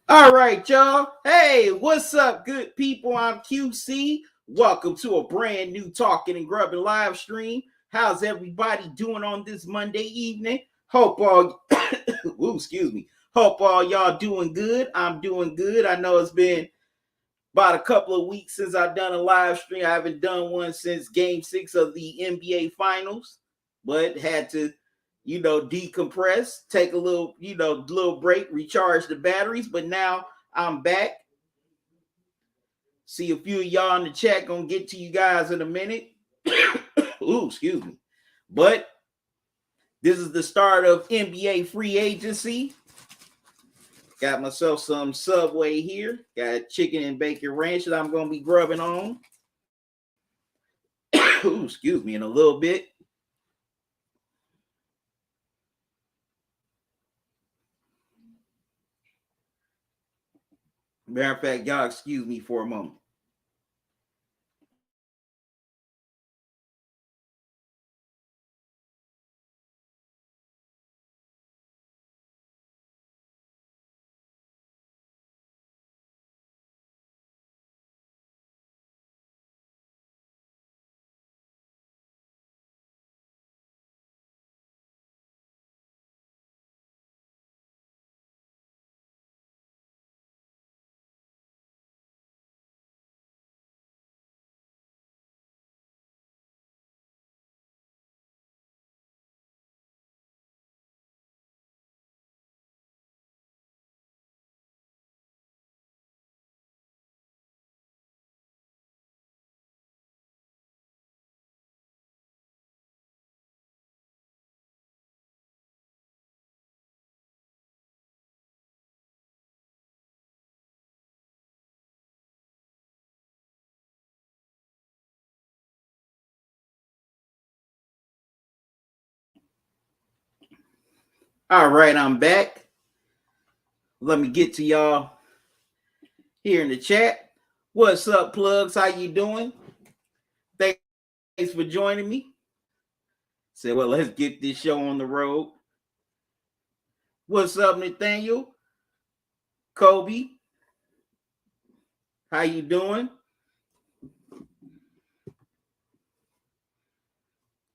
All right, y'all. Hey, what's up, good people? I'm QC. Welcome to a brand new Talking and Grubbing live stream. How's everybody doing on this Monday evening? Hope all, ooh, excuse me. Hope all y'all doing good. I'm doing good. I know it's been about a couple of weeks since I've done a live stream. I haven't done one since Game 6 of the NBA Finals, but had to decompress, take a little break, recharge the batteries. But now I'm back. See a few of y'all in the chat. Gonna get to you guys in a minute. Ooh, excuse me. But this is the start of NBA free agency. Got myself some Subway here. Got chicken and bacon ranch that I'm gonna be grubbing on. Ooh, excuse me, in a little bit. Matter of fact, y'all excuse me for a moment. All right, I'm back. Let me get to y'all here in the chat. What's up, plugs? How you doing? Thanks for joining me. Said, well, let's get this show on the road. What's up, Nathaniel? Kobe? How you doing?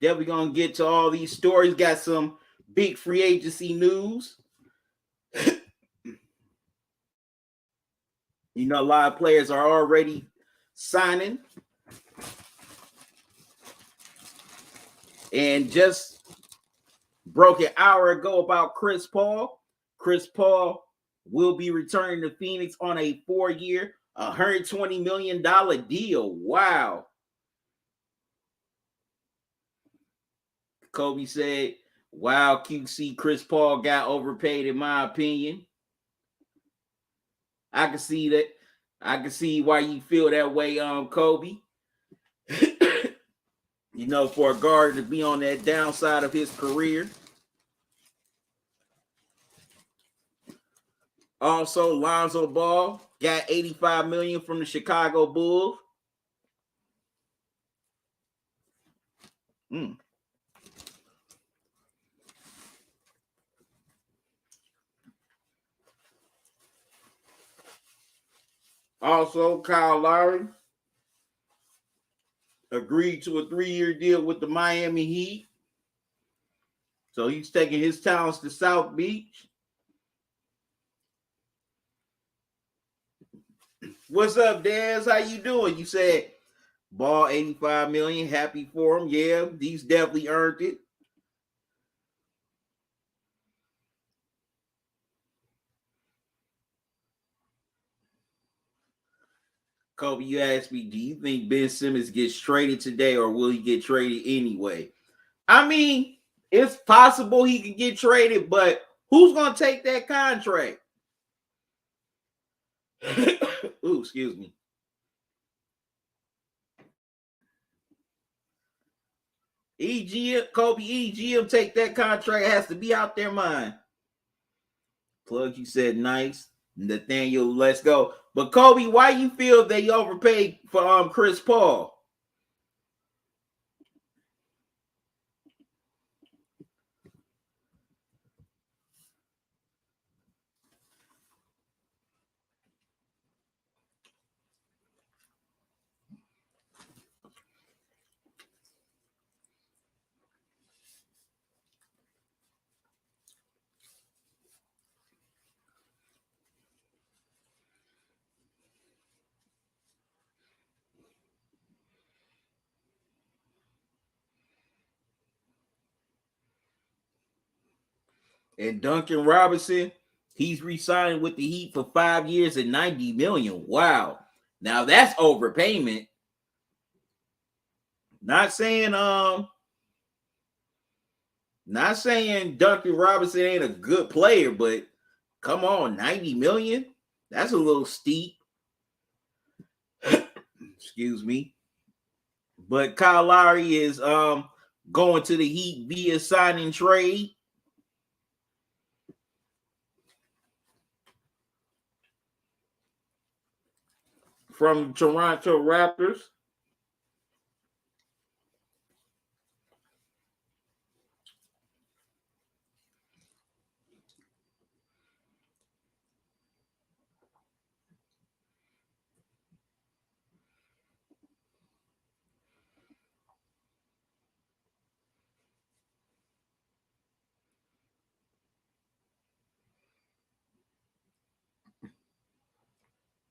Then we're gonna get to all these stories. Got some big free agency news. You know, a lot of players are already signing. And just broke an hour ago about Chris Paul. Chris Paul will be returning to Phoenix on a 4-year, $120 million deal. Wow. Kobe said, wow, QC, Chris Paul got overpaid, in my opinion. I can see that. I can see why you feel that way, Kobe. You know, for a guard to be on that downside of his career. Also, Lonzo Ball got $85 million from the Chicago Bulls. Also, Kyle Lowry agreed to a 3-year deal with the Miami Heat. So he's taking his talents to South Beach. What's up, Daz? How you doing? You said Ball $85 million. Happy for him. Yeah, he's definitely earned it. Kobe, you asked me, do you think Ben Simmons gets traded today or will he get traded anyway? I mean, it's possible he could get traded, but who's going to take that contract? Ooh, excuse me. Kobe EGM take that contract, has to be out their mind. Plug, you said nice. Nathaniel, let's go. But Kobe, why you feel they overpaid for Chris Paul? And Duncan Robinson, he's re-signing with the Heat for 5 years and $90 million. Wow. Now that's overpayment. Not saying Duncan Robinson ain't a good player, but come on, 90 million? That's a little steep. Excuse me. But Kyle Lowry is going to the Heat via signing trade. From Toronto Raptors.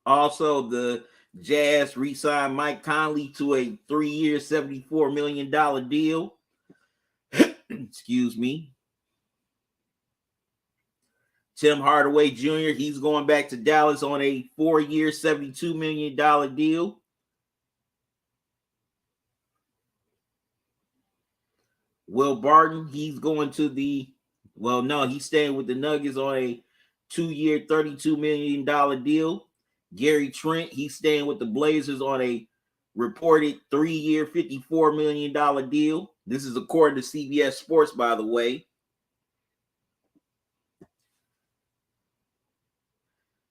Also, the Jazz re-signed Mike Conley to a 3-year, $74 million deal. Excuse me. Tim Hardaway Jr., he's going back to Dallas on a 4-year, $72 million deal. Will Barton, he's going to he's staying with the Nuggets on a 2-year, $32 million deal. Gary Trent, he's staying with the Blazers on a reported 3-year, $54 million deal. This is according to CBS Sports, by the way.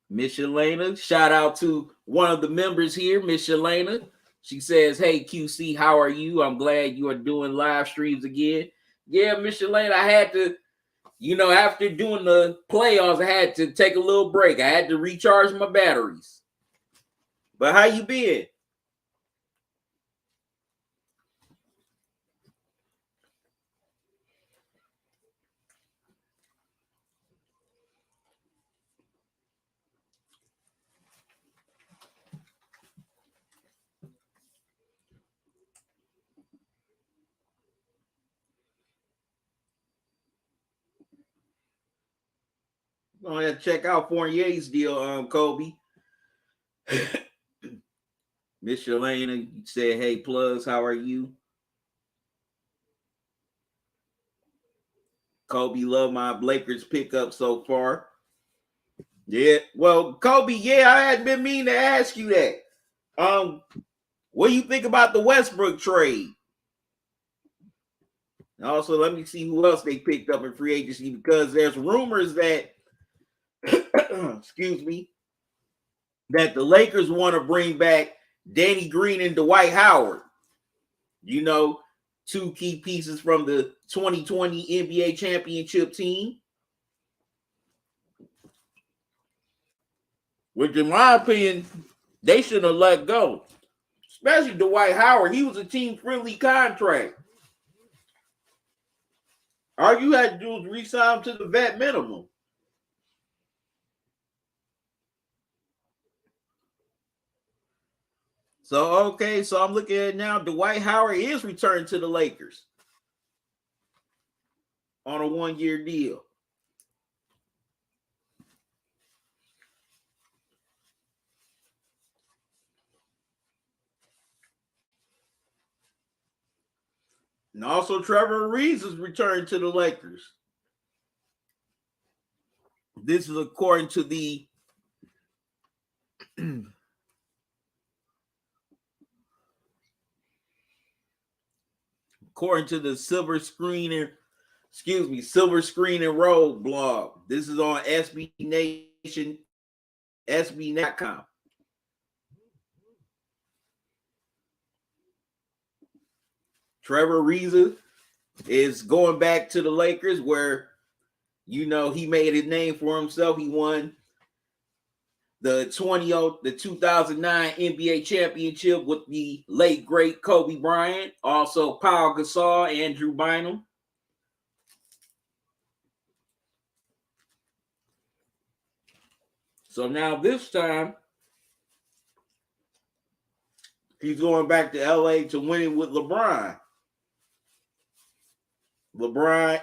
Miss Shalana, shout out to one of the members here, Miss Shalana. She says, hey, QC, how are you? I'm glad you are doing live streams again. Yeah, Miss Shalana, I had to, after doing the playoffs, I had to take a little break. I had to recharge my batteries. But how you been? I'm going to check out Fournier's deal, Kobe. Miss Shalana said, hey, Plugs, how are you? Kobe, love my Lakers pickup so far. Yeah, well, Kobe, I had been meaning to ask you that. What do you think about the Westbrook trade? Also, let me see who else they picked up in free agency, because there's rumors that, excuse me, that the Lakers want to bring back Danny Green and Dwight Howard. Two key pieces from the 2020 NBA championship team. Which, in my opinion, they shouldn't have let go. Especially Dwight Howard. He was a team-friendly contract. All you had to do was re-sign him to the vet minimum. So I'm looking at it now. Dwight Howard is returning to the Lakers on a 1-year deal. And also Trevor Ariza is returning to the Lakers. This is according to the Silver Screen and Roll blog. This is on SB Nation, SB.com. Trevor Ariza is going back to the Lakers, where he made his name for himself. He won the 2009 NBA championship with the late great Kobe Bryant, also Paul Gasol, Andrew Bynum. So now this time, he's going back to LA to win it with LeBron,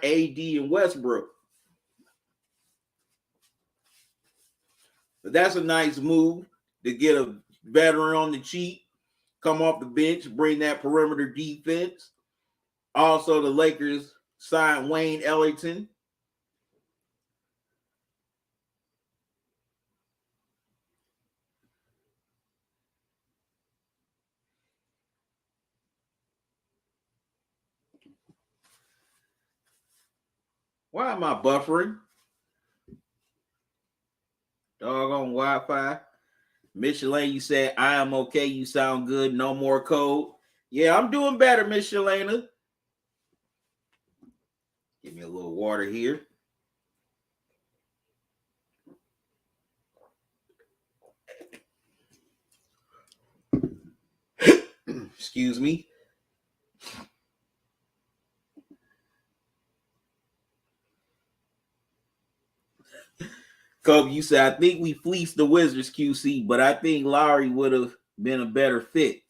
AD, and Westbrook. But that's a nice move to get a veteran on the cheap, come off the bench, bring that perimeter defense. Also, the Lakers signed Wayne Ellington. Why am I buffering? Doggone Wi-Fi. Michelin, you said, I am okay. You sound good. No more code. Yeah, I'm doing better, Miss Shalana. Give me a little water here. Excuse me. Kobe, you said, I think we fleeced the Wizards, QC, but I think Lowry would have been a better fit.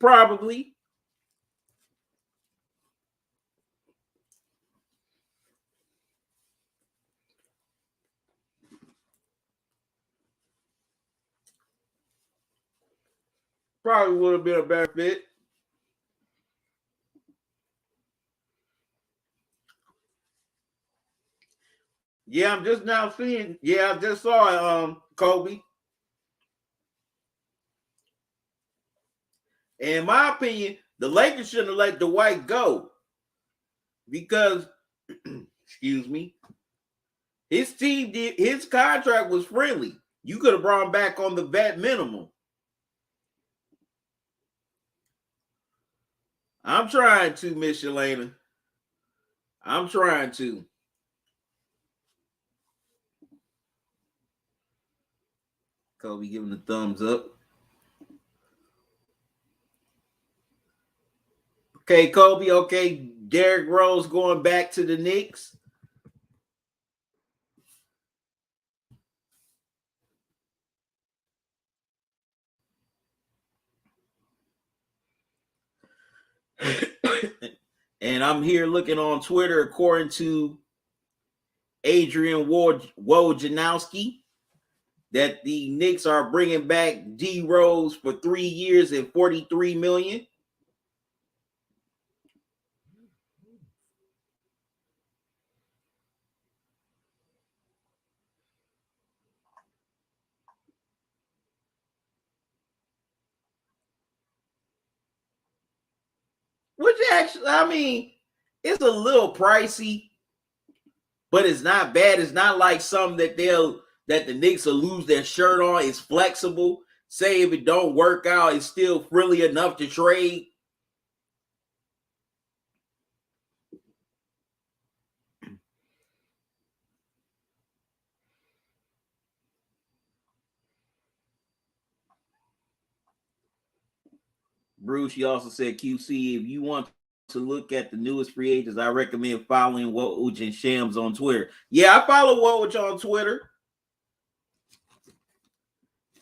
Probably. Probably would have been a better fit. Yeah, I'm just now seeing. Yeah, I just saw it, Kobe. And in my opinion, the Lakers shouldn't have let Dwight go because, excuse me, his team did his contract was friendly. You could have brought him back on the vet minimum. I'm trying to, Miss Shalana. I'm trying to. Kobe giving the thumbs up. Okay, Kobe. Okay, Derrick Rose going back to the Knicks. And I'm here looking on Twitter, according to Adrian Wojnarowski, that the Knicks are bringing back D Rose for 3 years and $43 million. Which actually, I mean, it's a little pricey, but it's not bad. It's not like something that the Knicks will lose their shirt on. It's flexible. Say if it don't work out, it's still frilly enough to trade. Bruce, she also said, QC, if you want to look at the newest free agents, I recommend following Woj and Shams on Twitter. Yeah, I follow Woj on Twitter.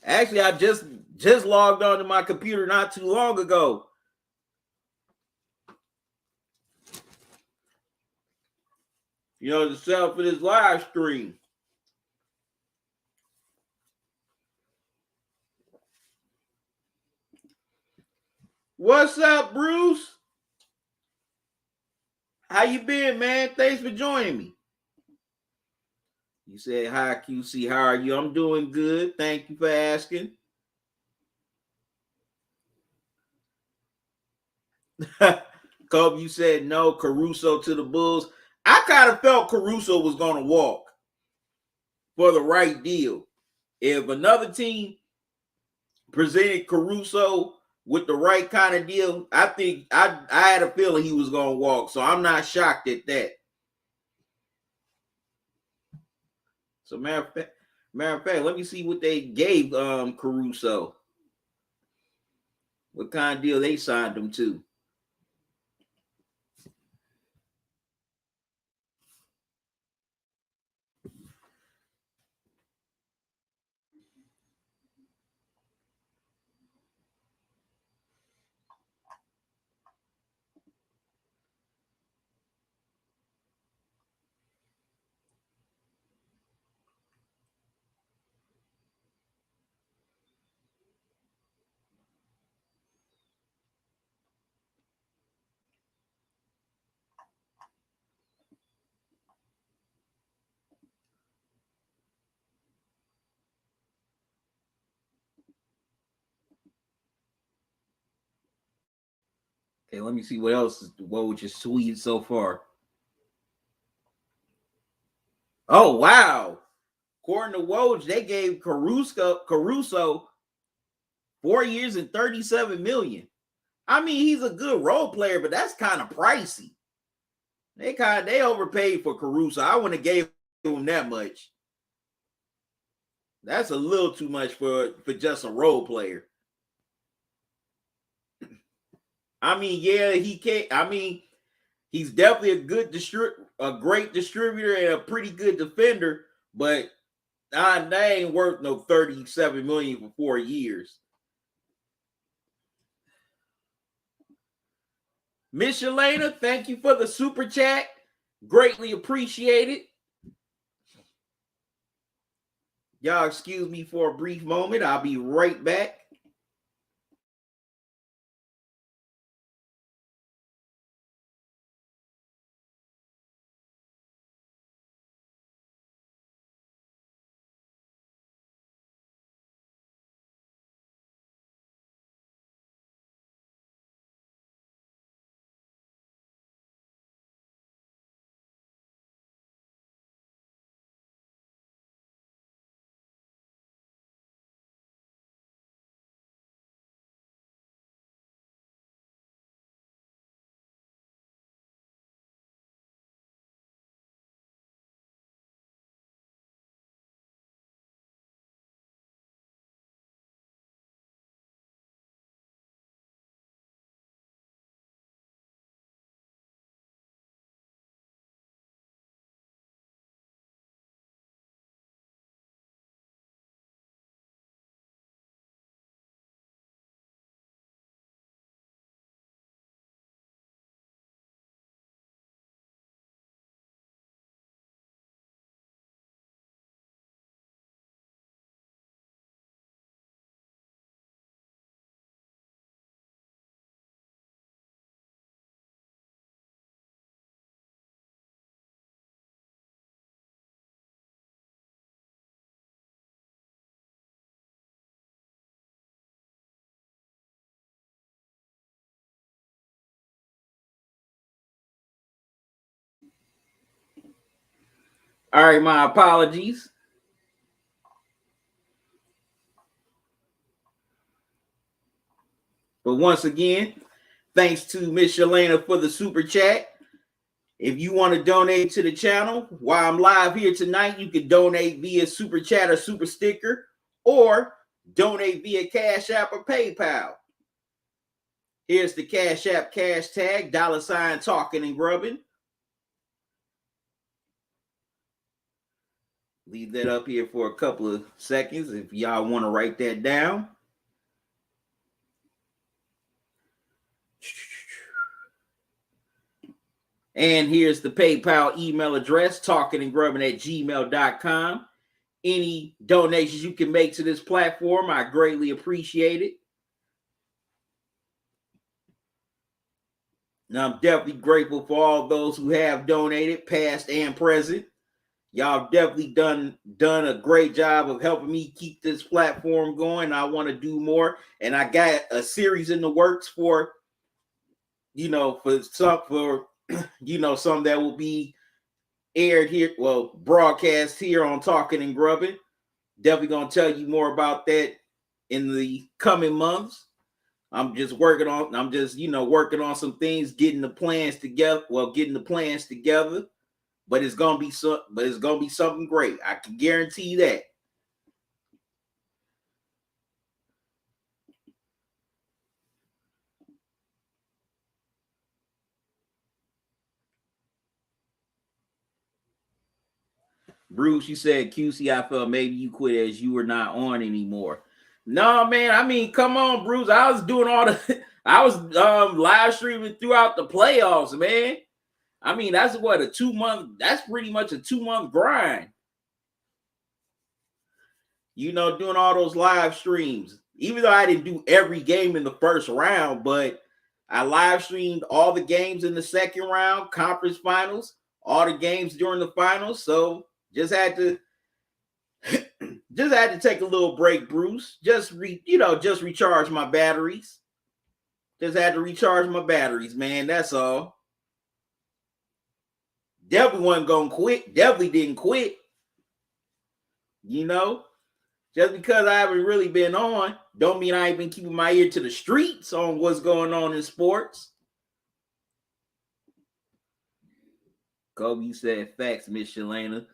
Actually, I just logged onto my computer not too long ago. You know, to set up for this live stream. What's up, Bruce? How you been, man? Thanks for joining me. You said, hi, QC. How are you? I'm doing good. Thank you for asking. Kobe, you said no, Caruso to the Bulls. I kind of felt Caruso was going to walk for the right deal. If another team presented Caruso with the right kind of deal, I think I had a feeling he was going to walk. So I'm not shocked at that. So matter of fact, let me see what they gave Caruso. What kind of deal they signed him to? Okay, let me see what else is Woj is tweeted so far. Oh wow! According to Woj, they gave Caruso 4 years and 37 million. I mean, he's a good role player, but that's kind of pricey. They overpaid for Caruso. I wouldn't have gave him that much. That's a little too much for just a role player. I mean, yeah, he can't. I mean, he's definitely a great distributor and a pretty good defender, but they ain't worth no 37 million for 4 years. Miss Elena, thank you for the super chat. Greatly appreciated. Y'all excuse me for a brief moment. I'll be right back. All right, my apologies. But once again, thanks to Miss Shalana for the super chat. If you want to donate to the channel while I'm live here tonight, you can donate via super chat or super sticker, or donate via Cash App or PayPal. Here's the Cash App cash tag, $ talking and grubbing. Leave that up here for a couple of seconds if y'all want to write that down. And here's the PayPal email address, talkingandgrubbing@gmail.com. Any donations you can make to this platform, I greatly appreciate it. And I'm definitely grateful for all those who have donated, past and present. Y'all definitely done a great job of helping me keep this platform going. I want to do more, and I got a series in the works for some that will be aired here, broadcast here on Talking and Grubbing. Definitely gonna tell you more about that in the coming months. I'm just working on some things, getting the plans together. But it's gonna be something great. I can guarantee that. Bruce, you said QC, I felt maybe you quit as you were not on anymore. No, man. I mean, come on, Bruce. I was doing I was live streaming throughout the playoffs, man. I mean, that's what, that's pretty much a 2-month grind. Doing all those live streams. Even though I didn't do every game in the first round, but I live streamed all the games in the second round, conference finals, all the games during the finals. So just had to take a little break, Bruce. Just recharge my batteries. Just had to recharge my batteries, man. That's all. Definitely wasn't gonna quit. Definitely didn't quit. You know, just because I haven't really been on, don't mean I ain't been keeping my ear to the streets on what's going on in sports. Kobe, you said facts, Miss Shalana.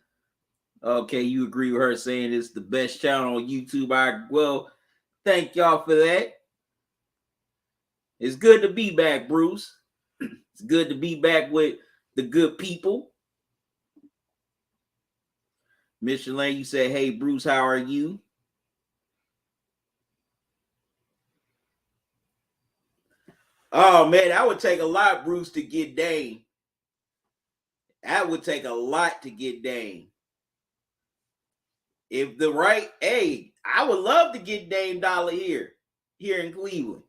Okay, you agree with her saying it's the best channel on YouTube. Well, thank y'all for that. It's good to be back, Bruce. It's good to be back with the good people. Miss Shalana, you said, hey, Bruce, how are you? Oh, man, that would take a lot, Bruce, to get Dame. That would take a lot to get Dame. If the right, hey, I would love to get Dame Dollar here in Cleveland.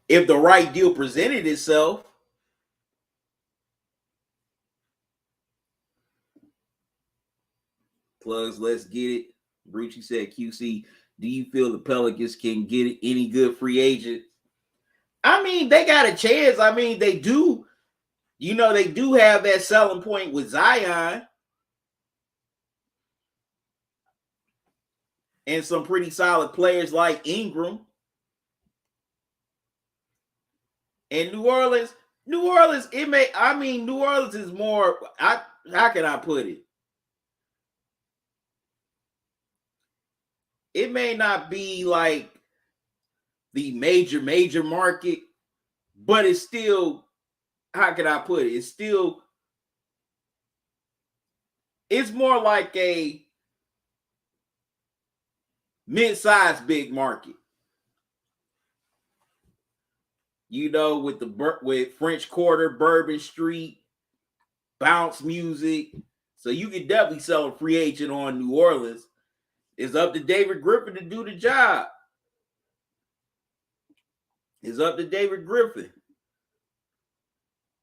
If the right deal presented itself. Plugs, let's get it. Brucey said, QC, do you feel the Pelicans can get any good free agent? I mean, they got a chance. I mean, they do. You know, they do have that selling point with Zion. And some pretty solid players like Ingram. And New Orleans, New Orleans is more, how can I put it? It may not be like the major market, but it's still, how can I put it? It's more like a mid-sized big market. You know, with French Quarter, Bourbon Street, bounce music. So you can definitely sell a free agent on New Orleans. It's up to David Griffin to do the job. It's up to David Griffin.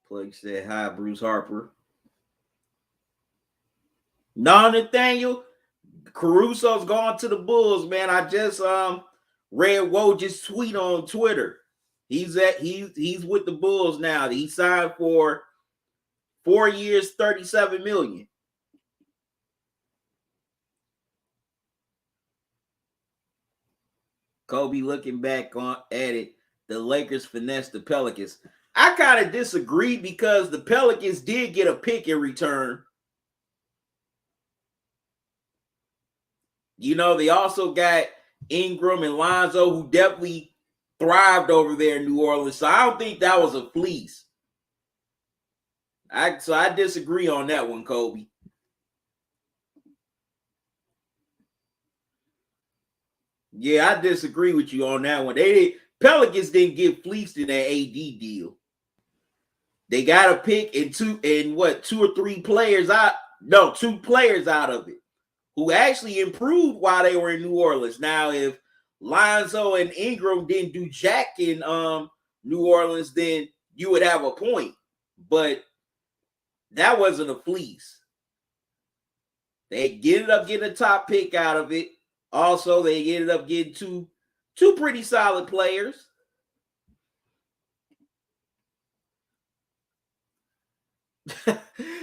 Plug said, hi, Bruce Harper. No, Nathaniel, Caruso's gone to the Bulls, man. I just read Woj's tweet on Twitter. He's with the Bulls now. He signed for 4 years, $37 million. Kobe looking back at it, the Lakers finessed the Pelicans. I kind of disagree because the Pelicans did get a pick in return. You know, they also got Ingram and Lonzo, who definitely thrived over there in New Orleans. So I don't think that was a fleece. So I disagree on that one, Kobe. Yeah, I disagree with you on that one. Pelicans didn't get fleeced in that AD deal. They got a pick and two or three players out. No, 2 players out of it who actually improved while they were in New Orleans. Now, if Lonzo and Ingram didn't do jack in New Orleans, then you would have a point. But that wasn't a fleece. They ended up getting a top pick out of it. Also, they ended up getting two pretty solid players.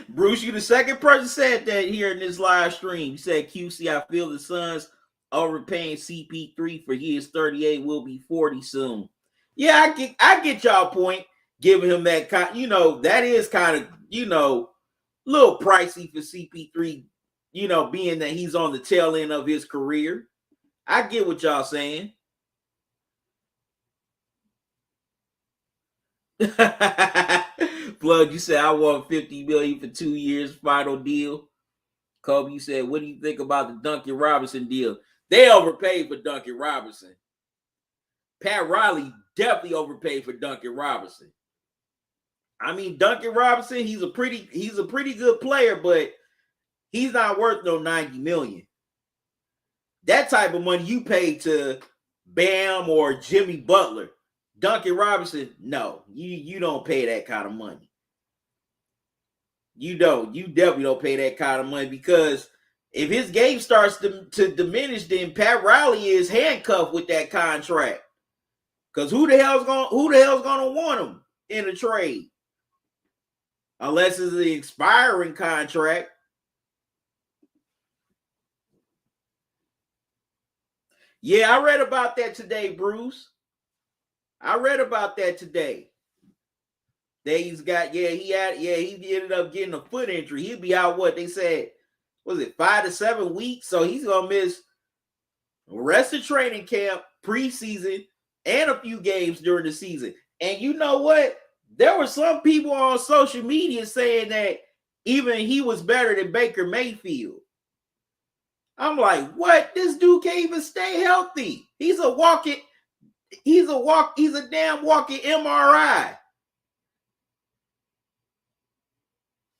Bruce, you the second person said that here in this live stream. You said, QC, I feel the Suns overpaying CP3 for years 38 will be 40 soon. Yeah, I get y'all point, giving him that kind, that is kind of, a little pricey for CP3, being that he's on the tail end of his career. I get what y'all saying. Plug, you said I want $50 million for 2 years, final deal. Kobe, you said, what do you think about the Duncan Robinson deal? They overpaid for Duncan Robinson. Pat Riley definitely overpaid for Duncan Robinson. I mean, Duncan Robinson, he's a pretty good player, but he's not worth no $90 million. That type of money you pay to Bam or Jimmy Butler. Duncan Robinson, no, you don't pay that kind of money. You definitely don't pay that kind of money, because if his game starts to diminish, then Pat Riley is handcuffed with that contract. Because who the hell's gonna want him in a trade? Unless it's an expiring contract. Yeah, I read about that today, Bruce. I read about that today. He ended up getting a foot injury. He'd be out, what they said, was it 5 to 7 weeks? So he's gonna miss the rest of training camp, preseason, and a few games during the season. And you know what? There were some people on social media saying that even he was better than Baker Mayfield. I'm like, what? This dude can't even stay healthy. He's a damn walking MRI.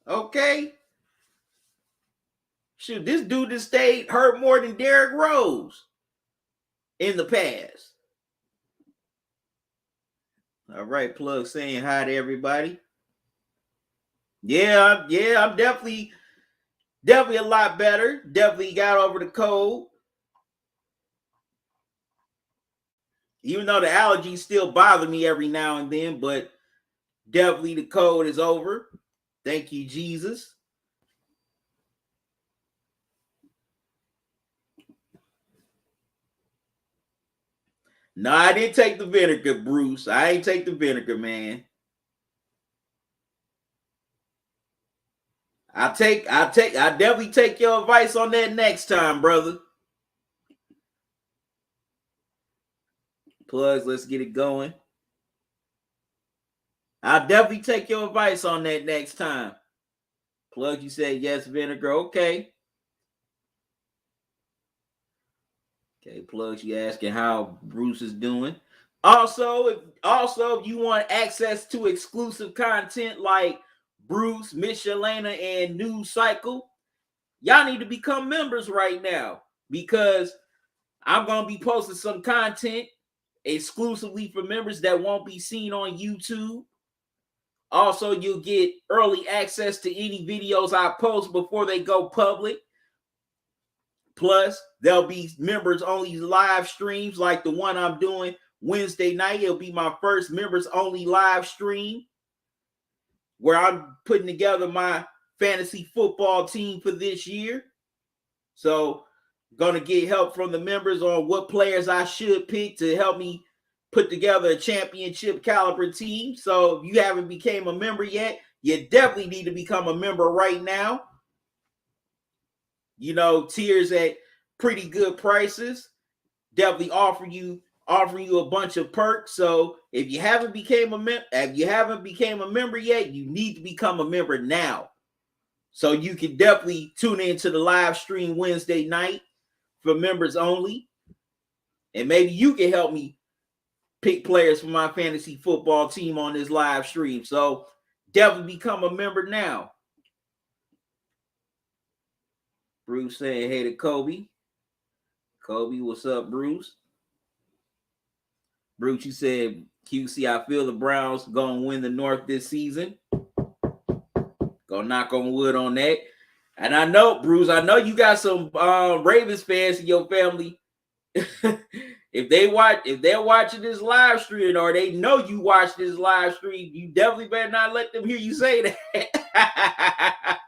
Okay. Shoot, this dude just stayed hurt more than Derrick Rose in the past. All right, Plug saying hi to everybody. Yeah, I'm definitely a lot better. Definitely got over the cold. Even though the allergies still bother me every now and then, but definitely the cold is over. Thank you, Jesus. No, I didn't take the vinegar, Bruce. I ain't take the vinegar, man. I definitely take your advice on that next time, brother. Plugs, let's get it going. I'll definitely take your advice on that next time. Plug, you said yes, vinegar. Okay. Okay, Plugs, you asking how Bruce is doing. Also, if you want access to exclusive content like Bruce, Miss Shalana, and News Cycle, y'all need to become members right now because I'm gonna be posting some content exclusively for members that won't be seen on YouTube. Also, you'll get early access to any videos I post before they go public. Plus, there'll be members only live streams like the one I'm doing Wednesday night. It'll be my first members only live stream where I'm putting together my fantasy football team for this year. So, gonna get help from the members on what players I should pick to help me put together a championship caliber team. So if you haven't became a member yet, you definitely need to become a member right now. You know, tiers at pretty good prices. Definitely offering you a bunch of perks. So if you haven't became a member yet, you need to become a member now. So you can definitely tune into the live stream Wednesday night for members only. And maybe you can help me pick players for my fantasy football team on this live stream. So definitely become a member now. Bruce saying hey to Kobe. Kobe, what's up, Bruce? Bruce, you said QC, I feel the Browns gonna win the North this season. Gonna knock on wood on that. And I know, Bruce, I know you got some Ravens fans in your family. If they're watching this live stream or they know you watch this live stream, you definitely better not let them hear you say that.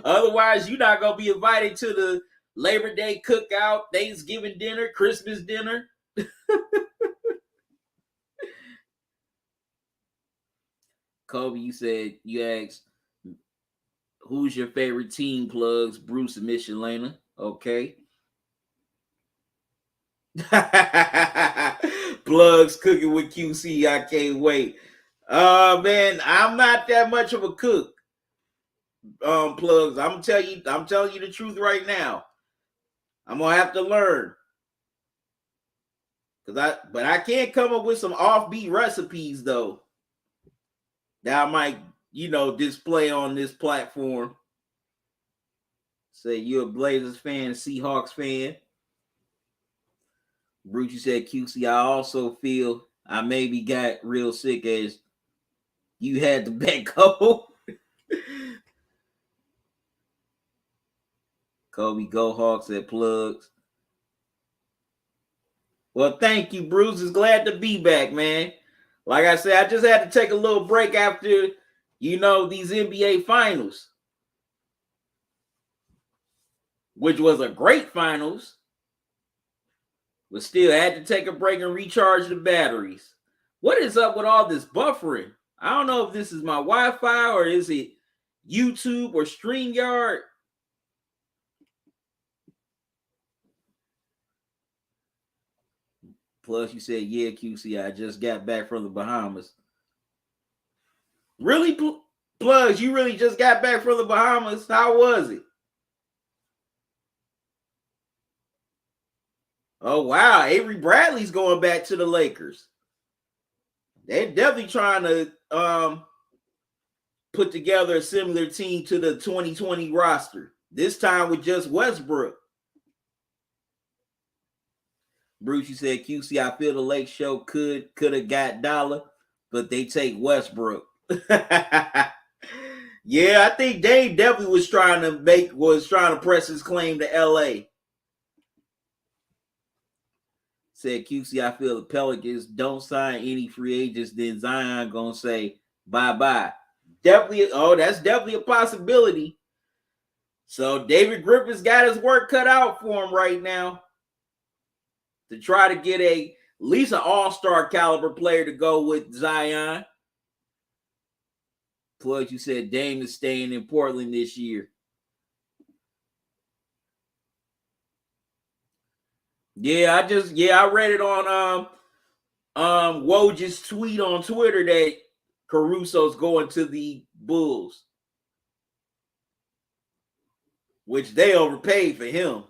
Otherwise, you're not gonna be invited to the Labor Day cookout, Thanksgiving dinner, Christmas dinner. Kobe, you asked who's your favorite team, Plugs, Bruce and Miss Shalana. Okay. Plugs cooking with QC. I can't wait. Man, I'm not that much of a cook. Plugs. I'm telling you the truth right now. I'm gonna have to learn. But I can't come up with some offbeat recipes though. That I might, display on this platform. Say you're a Blazers fan, Seahawks fan. Bruce, you said QC. I also feel I maybe got real sick as you had the back go. Kobe, go Hawks at Plugs. Well, thank you, Bruce. It's glad to be back, man. Like I said, I just had to take a little break after, these NBA finals, which was a great finals, but still had to take a break and recharge the batteries. What is up with all this buffering? I don't know if this is my Wi-Fi or is it YouTube or StreamYard. Plus, you said, yeah, QC, I just got back from the Bahamas. Really, Plugs, you really just got back from the Bahamas? How was it? Oh, wow. Avery Bradley's going back to the Lakers. They're definitely trying to put together a similar team to the 2020 roster. This time with just Westbrook. Bruce, you said QC, I feel the Lake Show could have got Dollar, but they take Westbrook. Yeah, I think Dave definitely was trying to press his claim to LA. Said QC, I feel the Pelicans don't sign any free agents, then Zion gonna say bye-bye. That's definitely a possibility. So David Griffin's got his work cut out for him right now to try to get at least an all-star caliber player to go with Zion. Plus, you said Dame is staying in Portland this year. Yeah, I read it on Woj's tweet on Twitter that Caruso's going to the Bulls, which they overpaid for him.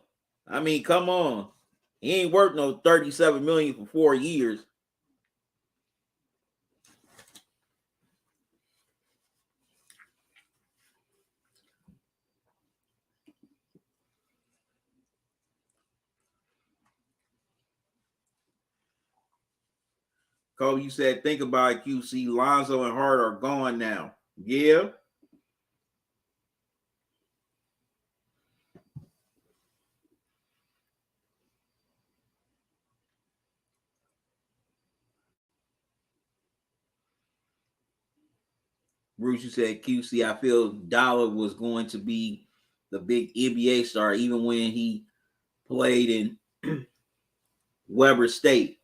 I mean, come on. He ain't worth no $37 million for 4 years. Cole, you said, think about it, QC. Lonzo and Hart are gone now. Yeah. Bruce, you said, QC, I feel Dollar was going to be the big NBA star even when he played in Weber State.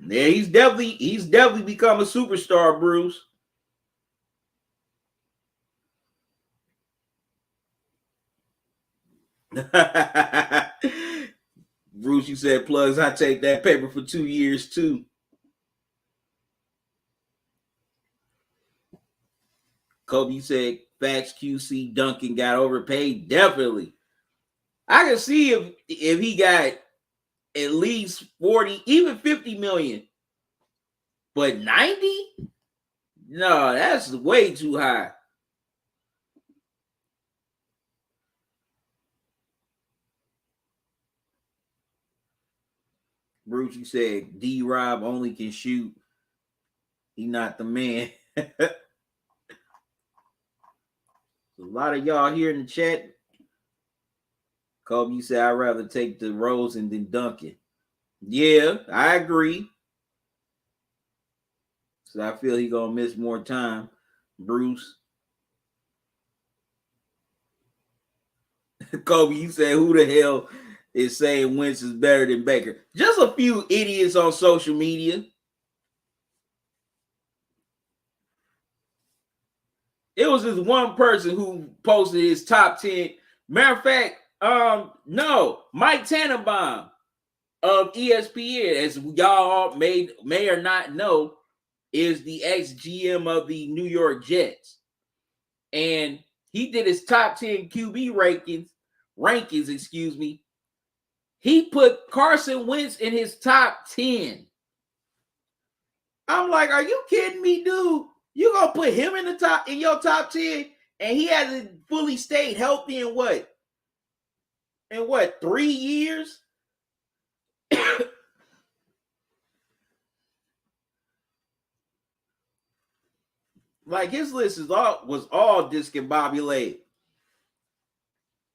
Yeah, he's definitely become a superstar, Bruce. Bruce, you said, Plugs, I take that paper for 2 years too. Kobe, you said, facts, QC, Duncan got overpaid. Definitely. I can see if he got at least 40, even 50 million. But 90? No, that's way too high. Bruce, you said D-Rob only can shoot. He not the man. A lot of y'all here in the chat. Kobe, you said I'd rather take the Rosen than Duncan. Yeah, I agree. So I feel he gonna miss more time. Bruce. Kobe, you said who the hell is saying Wentz is better than Baker? Just a few idiots on social media. It was this one person who posted his top 10. Matter of fact, no, Mike Tannenbaum of ESPN, as y'all may or not know, is the ex-GM of the New York Jets. And he did his top 10 QB rankings, He put Carson Wentz in his top 10. I'm like, are you kidding me, dude? You gonna put him in your top 10, and he hasn't fully stayed healthy in what? 3 years? Like his list was all discombobulated.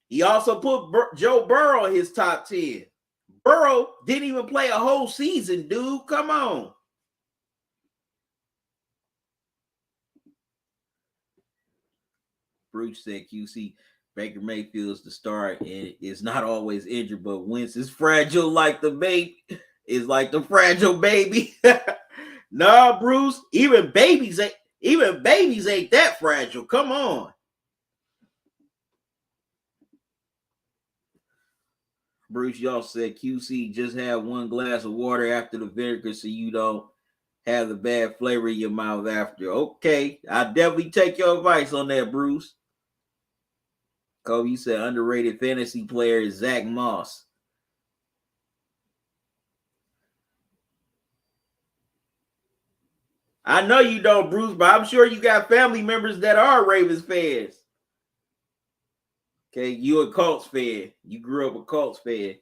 He also put Joe Burrow in his top 10. Burrow didn't even play a whole season, dude. Come on. Bruce said QC Baker Mayfield's the star and is not always injured, but Wentz is fragile like the baby. Is like the fragile baby. Nah, Bruce. Even babies ain't that fragile. Come on. Bruce, y'all said QC just have one glass of water after the vinegar so you don't have the bad flavor in your mouth after. Okay, I'll definitely take your advice on that, Bruce. Kobe, you said underrated fantasy player is Zach Moss. I know you don't, Bruce, but I'm sure you got family members that are Ravens fans. Okay, you a Colts fan. You grew up a Colts fan.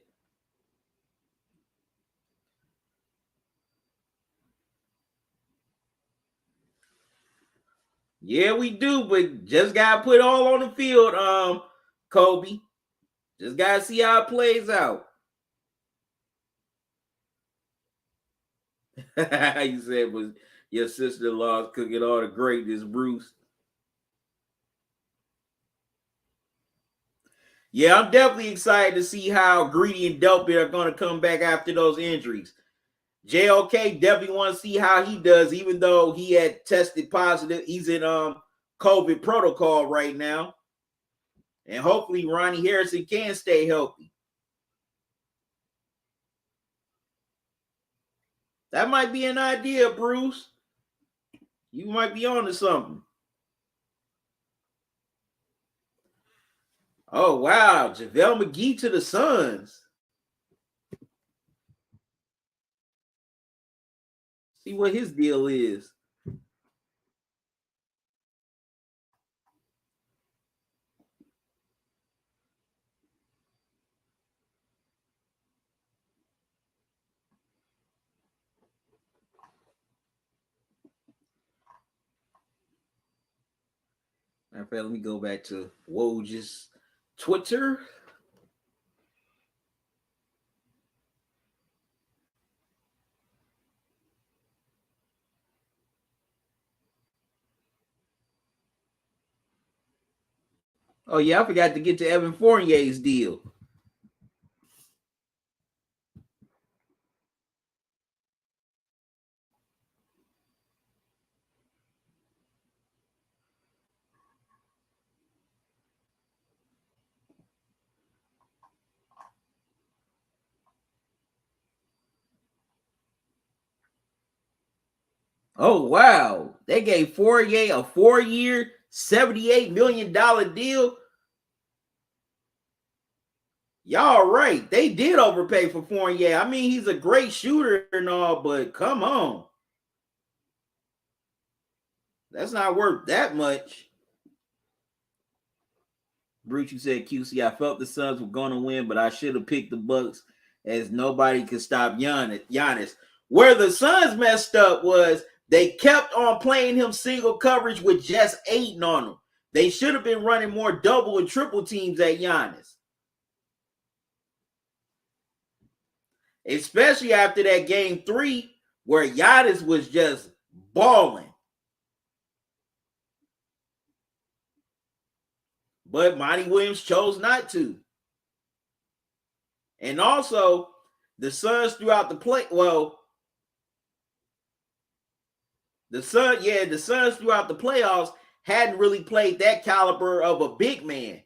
Yeah, we do, but just gotta put all on the field, Kobe. Just gotta see how it plays out. You said was your sister-in-law's cooking all the greatness, Bruce. Yeah, I'm definitely excited to see how Greedy and Delpit are going to come back after those injuries. JOK definitely want to see how he does, even though he had tested positive. He's in COVID protocol right now. And hopefully Ronnie Harrison can stay healthy. That might be an idea, Bruce. You might be on to something. Oh, wow. JaVale McGee to the Suns. See what his deal is. Matter of fact, let me go back to Woj's Twitter. Oh, yeah, I forgot to get to Evan Fournier's deal. Oh, wow. They gave Fourier a 4-year, $78 million deal. Y'all right. They did overpay for Fournier. I mean, he's a great shooter and all, but come on. That's not worth that much. Bruce, you said QC, I felt the Suns were going to win, but I should have picked the Bucks as nobody could stop Giannis. Where the Suns messed up was they kept on playing him single coverage with just 8 on him. They should have been running more double and triple teams at Giannis. Especially after that game 3 where Giannis was just balling. But Monty Williams chose not to. And also, the Suns throughout the play, the Suns throughout the playoffs hadn't really played that caliber of a big man.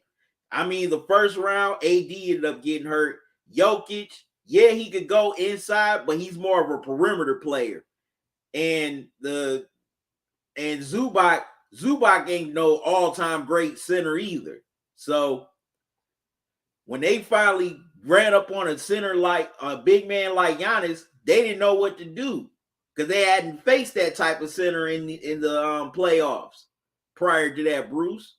I mean, the first round, AD ended up getting hurt. Jokic, yeah, he could go inside, but he's more of a perimeter player. And Zubac ain't no all-time great center either. So when they finally ran up on a center like a big man like Giannis, they didn't know what to do because they hadn't faced that type of center in the playoffs prior to that, Bruce.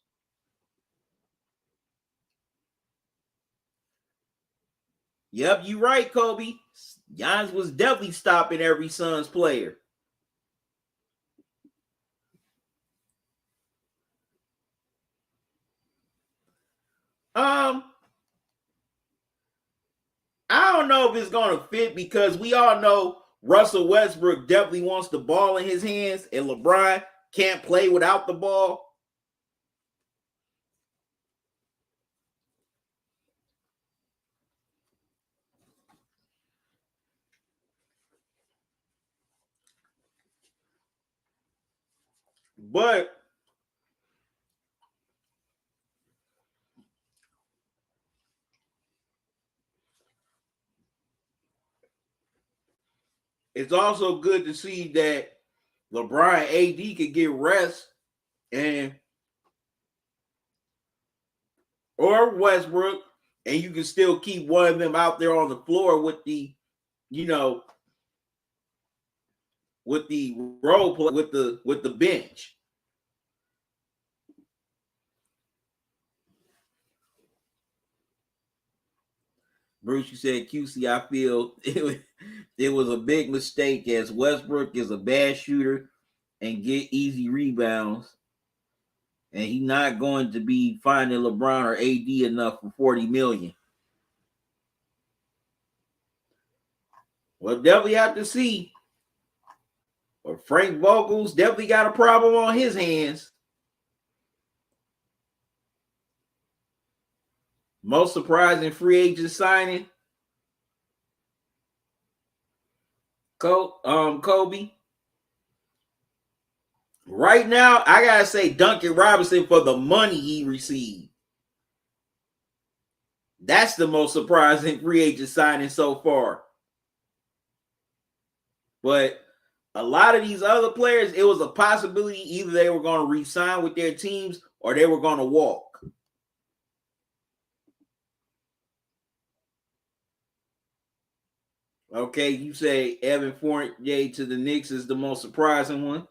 Yep, you right, Kobe. Giannis was definitely stopping every Suns player. I don't know if it's going to fit because we all know Russell Westbrook definitely wants the ball in his hands, and LeBron can't play without the ball. But it's also good to see that LeBron AD could get rest and or Westbrook, and you can still keep one of them out there on the floor with the, you know, with the role play with the bench. Bruce, you said QC, I feel it was a big mistake as Westbrook is a bad shooter and get easy rebounds. And he's not going to be finding LeBron or AD enough for 40 million. Well, definitely have to see. But Frank Vogel's definitely got a problem on his hands. Most surprising free agent signing. Kobe. Right now, I gotta say Duncan Robinson for the money he received. That's the most surprising free agent signing so far. But a lot of these other players, it was a possibility either they were going to re-sign with their teams or they were going to walk. Okay, you say Evan Fournier to the Knicks is the most surprising one.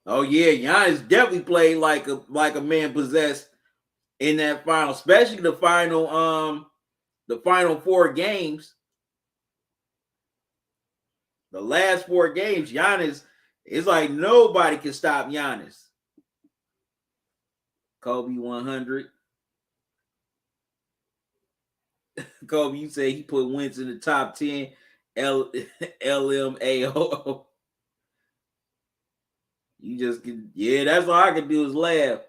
Oh yeah, Giannis definitely played like a man possessed in that final, especially the final 4 games. The last 4 games, Giannis, it's like nobody can stop Giannis. Kobe 100. Kobe, you say he put Wentz in the top 10. LMAO. You just can, yeah, that's all I can do is laugh.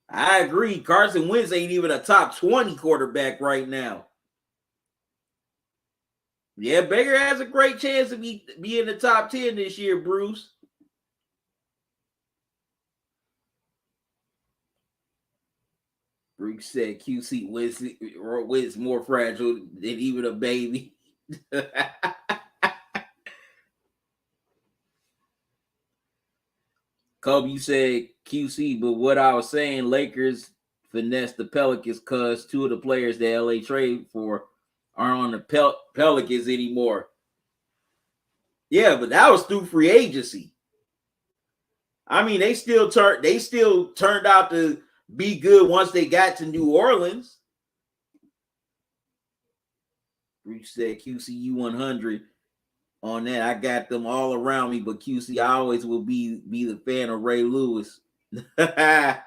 I agree. Carson Wentz ain't even a top 20 quarterback right now. Yeah, Baker has a great chance to be in the top 10 this year, Bruce. Bruce said QC Wentz more fragile than even a baby. Kobe, you said QC, but what I was saying, Lakers finesse the Pelicans because 2 of the players that LA trade for aren't on the Pelicans anymore. Yeah, but that was through free agency. I mean, they still turned out to be good once they got to New Orleans. Bruce said QCU 100 on that. I got them all around me, but QC I always will be the fan of Ray Lewis. Yeah,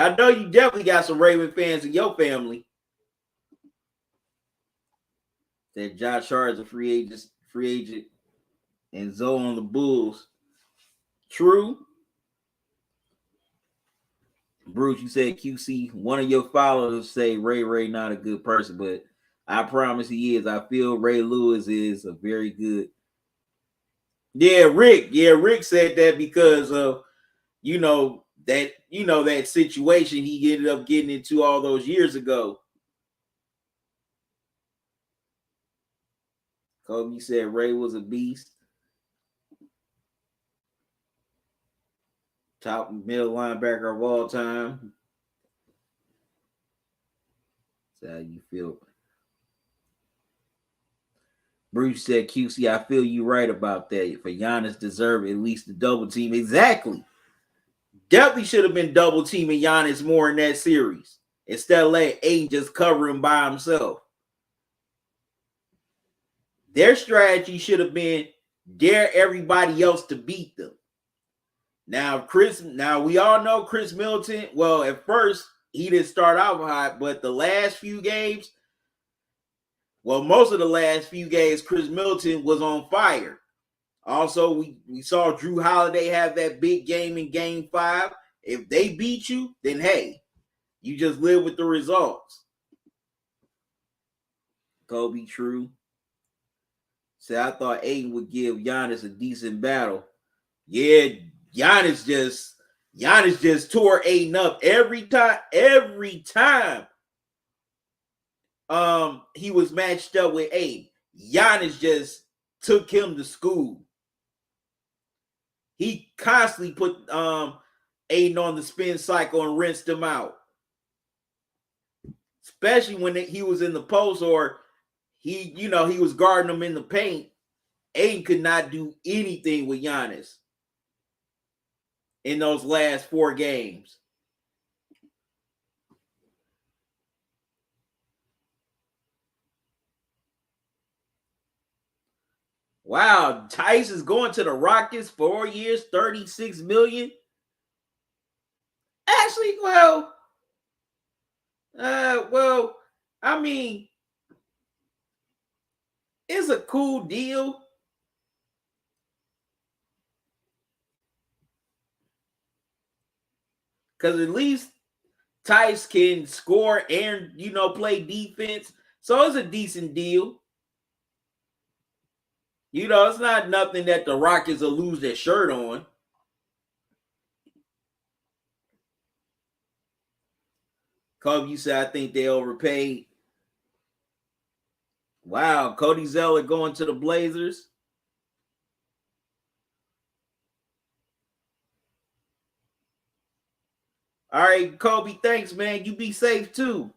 I know you definitely got some Raven fans in your family. That Josh Hart is a free agent, and Zoe on the Bulls. True. Bruce, you said QC. One of your followers say Ray not a good person, but I promise he is. I feel Ray Lewis is a very good. Yeah, Rick. Yeah, Rick said that because of that situation he ended up getting into all those years ago. Kobe said Ray was a beast. Top middle linebacker of all time. That's how you feel. Bruce said, QC, I feel you right about that. For Giannis deserve at least the double team. Exactly. Definitely should have been double teaming Giannis more in that series. Instead of letting Ayton just cover him by himself. Their strategy should have been dare everybody else to beat them. Now we all know Chris Middleton. Well, at first he didn't start out hot, but the last few games, most of the last few games, Chris Middleton was on fire. Also, we saw Drew Holiday have that big game in Game 5. If they beat you, then hey, you just live with the results. Kobe True said, I thought Ayton would give Giannis a decent battle. Yeah, Giannis just tore Ayton up every time he was matched up with Ayton. Giannis just took him to school. He constantly put Ayton on the spin cycle and rinsed him out. Especially when he was in the post or he was guarding him in the paint. Ayton could not do anything with Giannis in those last 4 games. Wow, Tice is going to the Rockets, 4 years, $36 million. Actually, I mean, it's a cool deal. Because at least Tice can score and, play defense. So it's a decent deal. It's not nothing that the Rockets will lose their shirt on. Kobe, you said, I think they overpaid. Wow, Cody Zeller going to the Blazers. All right, Kobe, thanks, man. You be safe, too.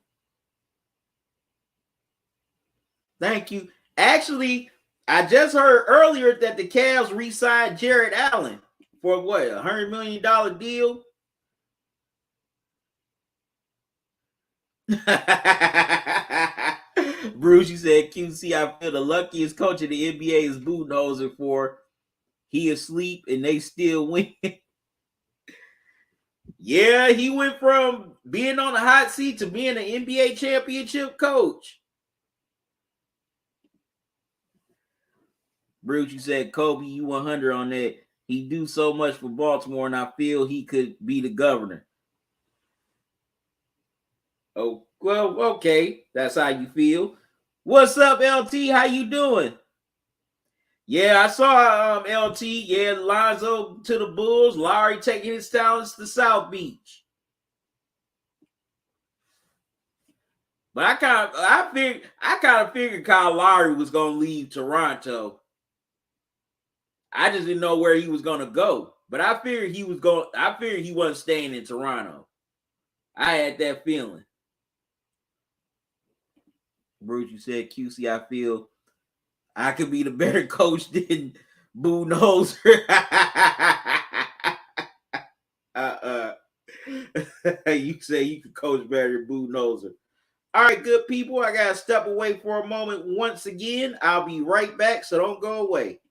Thank you. Actually, I just heard earlier that the Cavs re-signed Jarrett Allen for what, $100 million deal? Bruce, you said QC, I feel the luckiest coach in the NBA is Budenholzer for he asleep and they still win. Yeah, he went from being on the hot seat to being an NBA championship coach. Bruce, you said, Kobe, you 100 on that. He do so much for Baltimore, and I feel he could be the governor. Oh, well, okay. That's how you feel. What's up, LT? How you doing? Yeah, I saw LT. Yeah, Lonzo to the Bulls. Lowry taking his talents to South Beach. But I kind of figured Kyle Lowry was going to leave Toronto. I just didn't know where he was going to go. But I figured he wasn't staying in Toronto. I had that feeling. Bruce, you said, QC, I feel I could be the better coach than Budenholzer. You say you could coach better than Budenholzer. All right, good people. I got to step away for a moment once again. I'll be right back, so don't go away.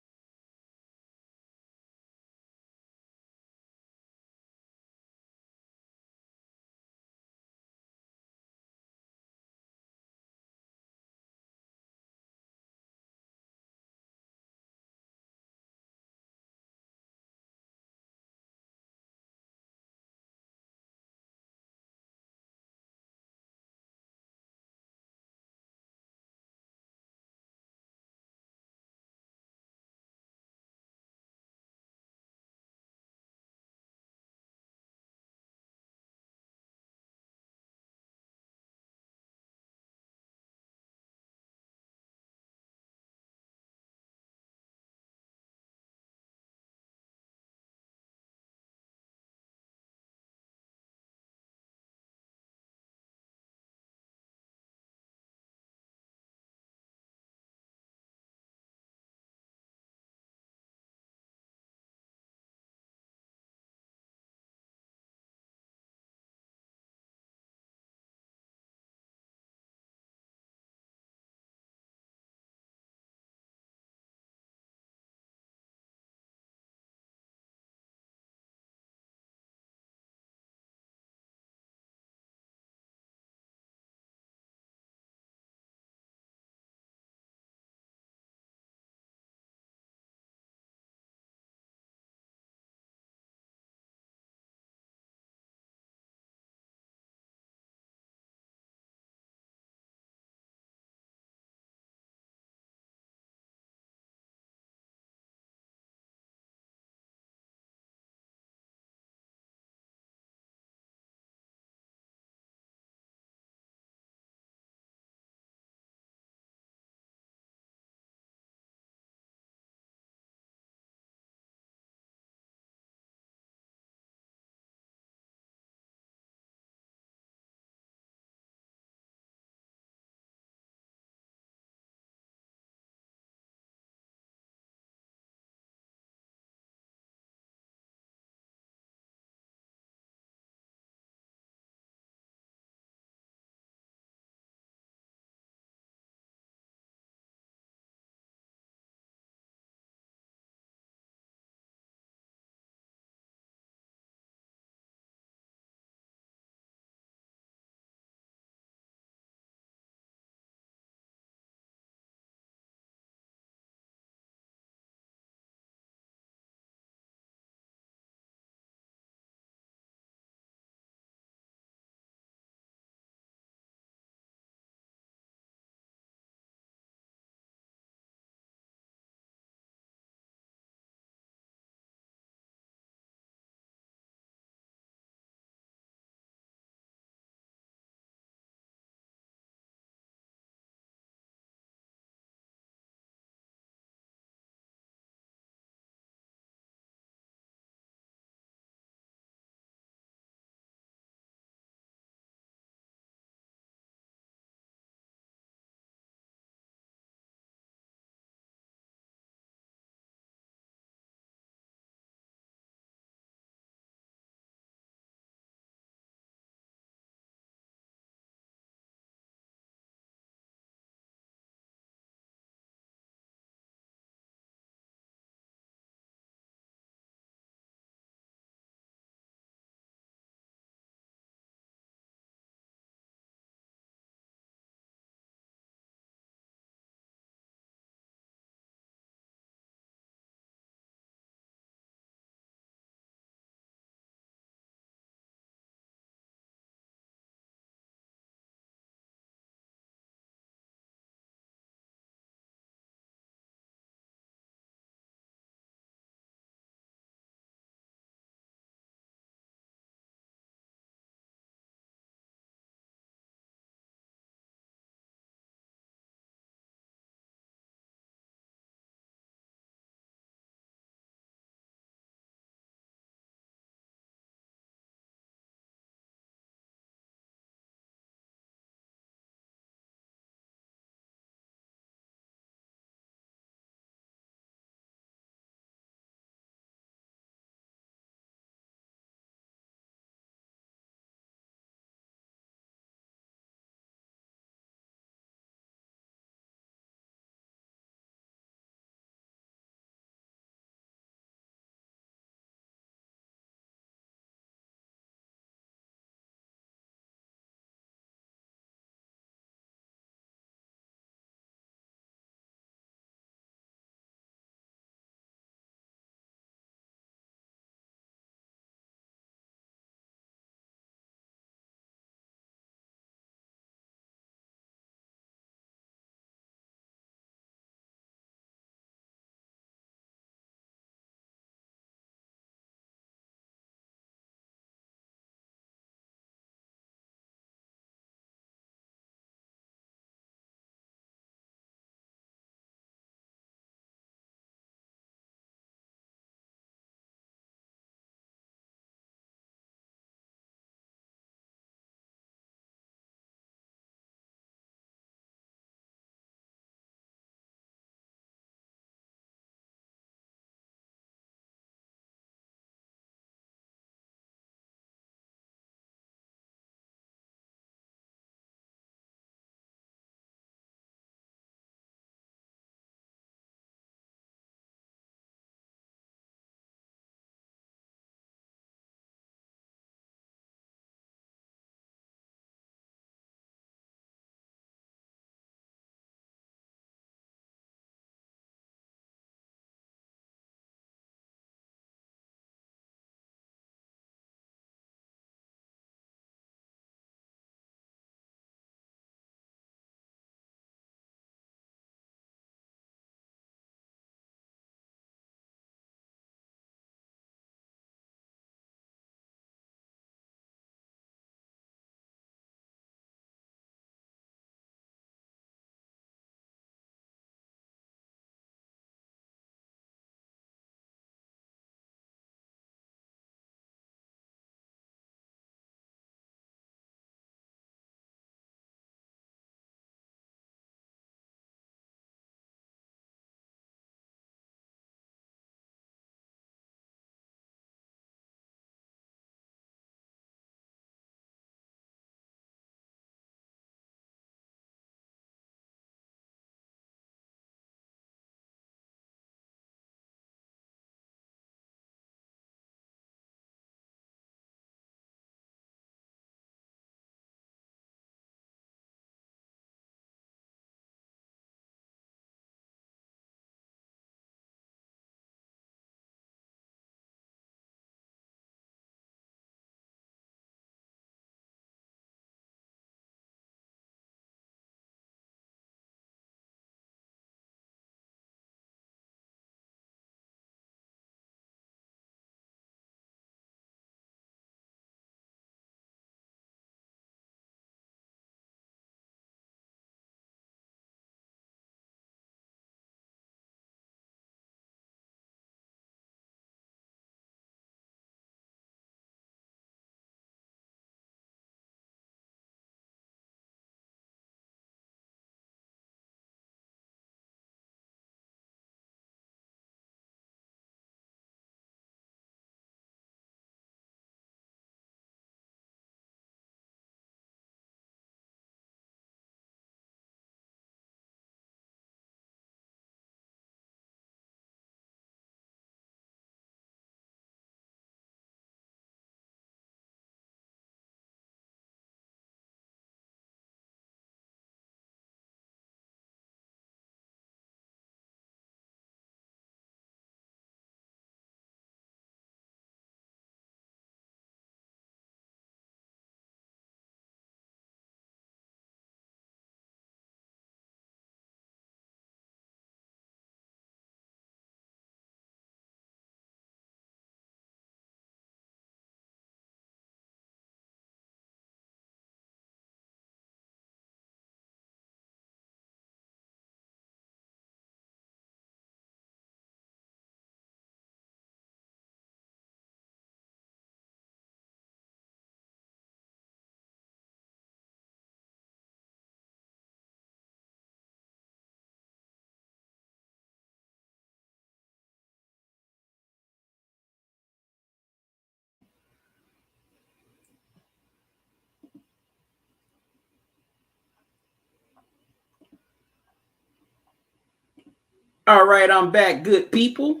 All right, I'm back, good people.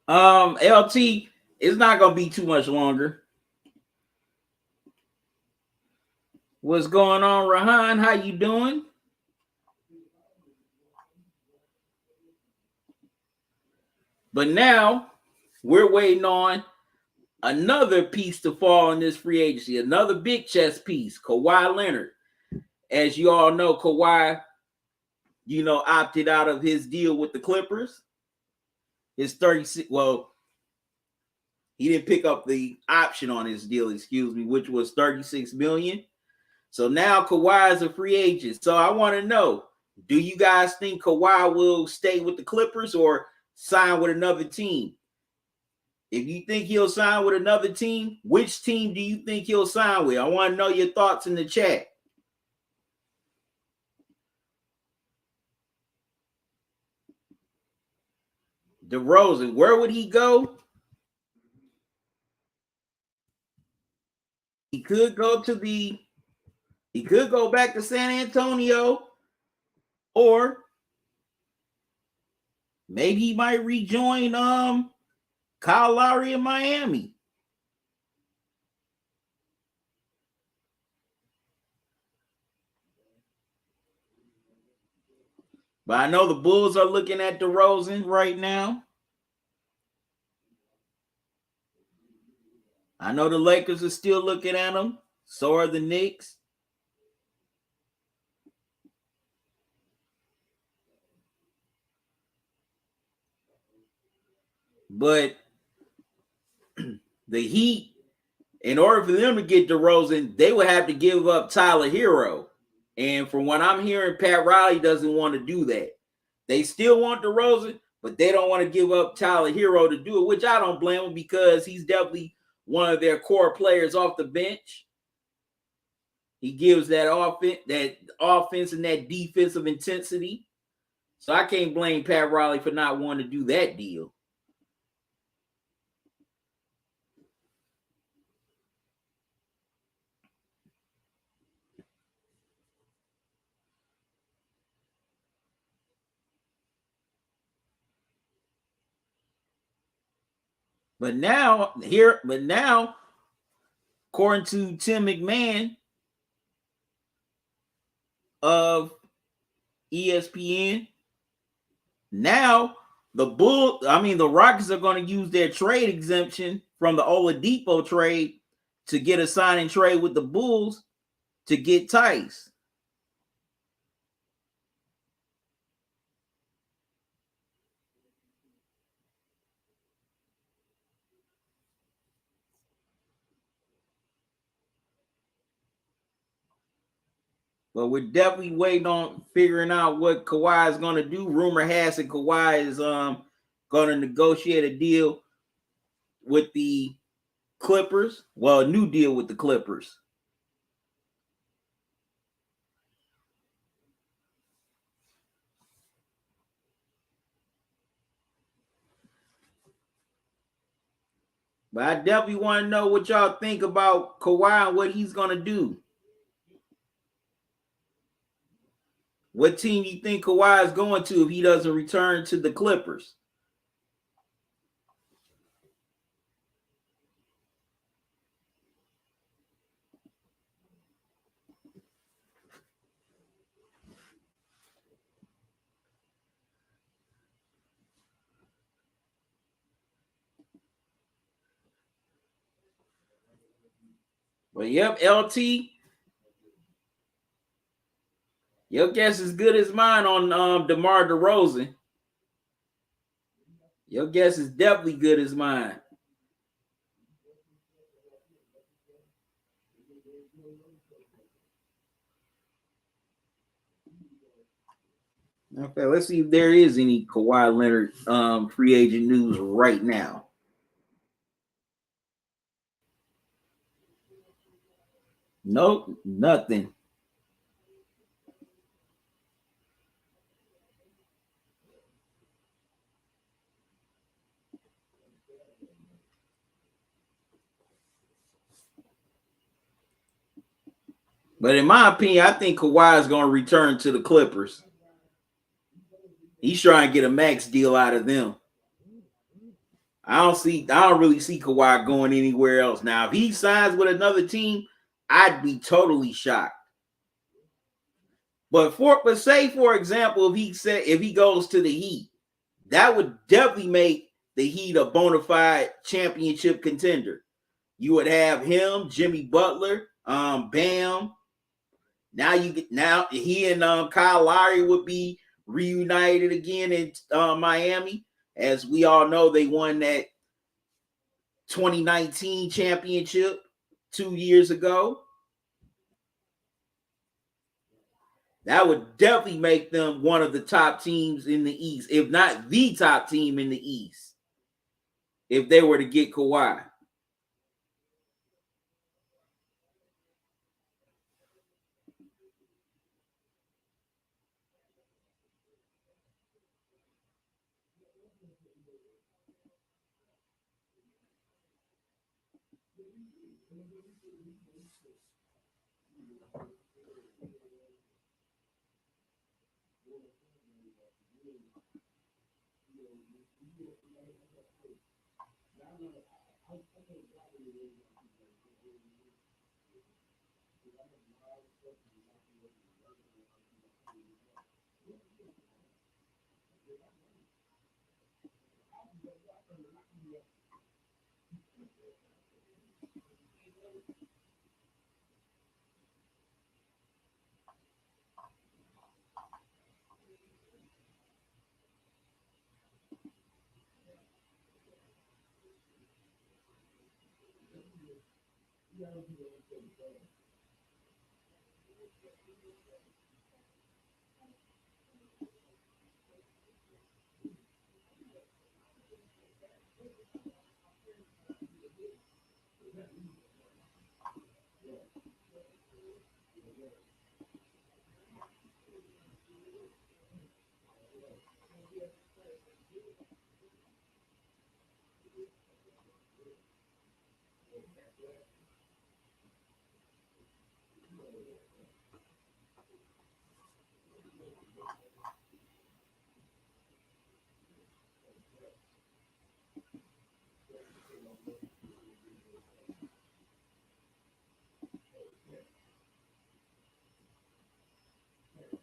LT, it's not gonna be too much longer. What's going on, Rahan? How you doing? But now we're waiting on another piece to fall in this free agency, another big chess piece, Kawhi Leonard. As you all know, Kawhi, opted out of his deal with the Clippers. His 36, well, he didn't pick up the option on his deal, which was 36 million. So now Kawhi is a free agent. So I want to know, do you guys think Kawhi will stay with the Clippers or sign with another team? If you think he'll sign with another team, which team do you think he'll sign with? I want to know your thoughts in the chat. DeRozan, where would he go? He could go back to San Antonio, or maybe he might rejoin Kyle Lowry in Miami. But I know the Bulls are looking at DeRozan right now. I know the Lakers are still looking at him. So are the Knicks. But the Heat, in order for them to get DeRozan, they would have to give up Tyler Hero. And from what I'm hearing, Pat Riley doesn't want to do that. They still want DeRozan, but they don't want to give up Tyler Hero to do it, which I don't blame him because he's definitely one of their core players off the bench. He gives that offense and that defensive intensity. So I can't blame Pat Riley for not wanting to do that deal. But now, according to Tim McMahon of ESPN, now the Rockets are going to use their trade exemption from the Oladipo trade to get a sign and trade with the Bulls to get Tice. But we're definitely waiting on figuring out what Kawhi is going to do. Rumor has it Kawhi is going to negotiate a deal with the Clippers. Well, a new deal with the Clippers. But I definitely want to know what y'all think about Kawhi and what he's going to do. What team you think Kawhi is going to if he doesn't return to the Clippers? But yep, LT, your guess is good as mine on DeMar DeRozan. Your guess is definitely good as mine. Okay, let's see if there is any Kawhi Leonard free agent news right now. Nope, nothing. But in my opinion, I think Kawhi is going to return to the Clippers. He's trying to get a max deal out of them. I don't really see Kawhi going anywhere else. Now, if he signs with another team, I'd be totally shocked. But say for example, if he goes to the Heat, that would definitely make the Heat a bona fide championship contender. You would have him, Jimmy Butler, Bam. Now he and Kyle Lowry would be reunited again in Miami. As we all know, they won that 2019 championship 2 years ago. That would definitely make them one of the top teams in the East, if not the top team in the East, if they were to get Kawhi.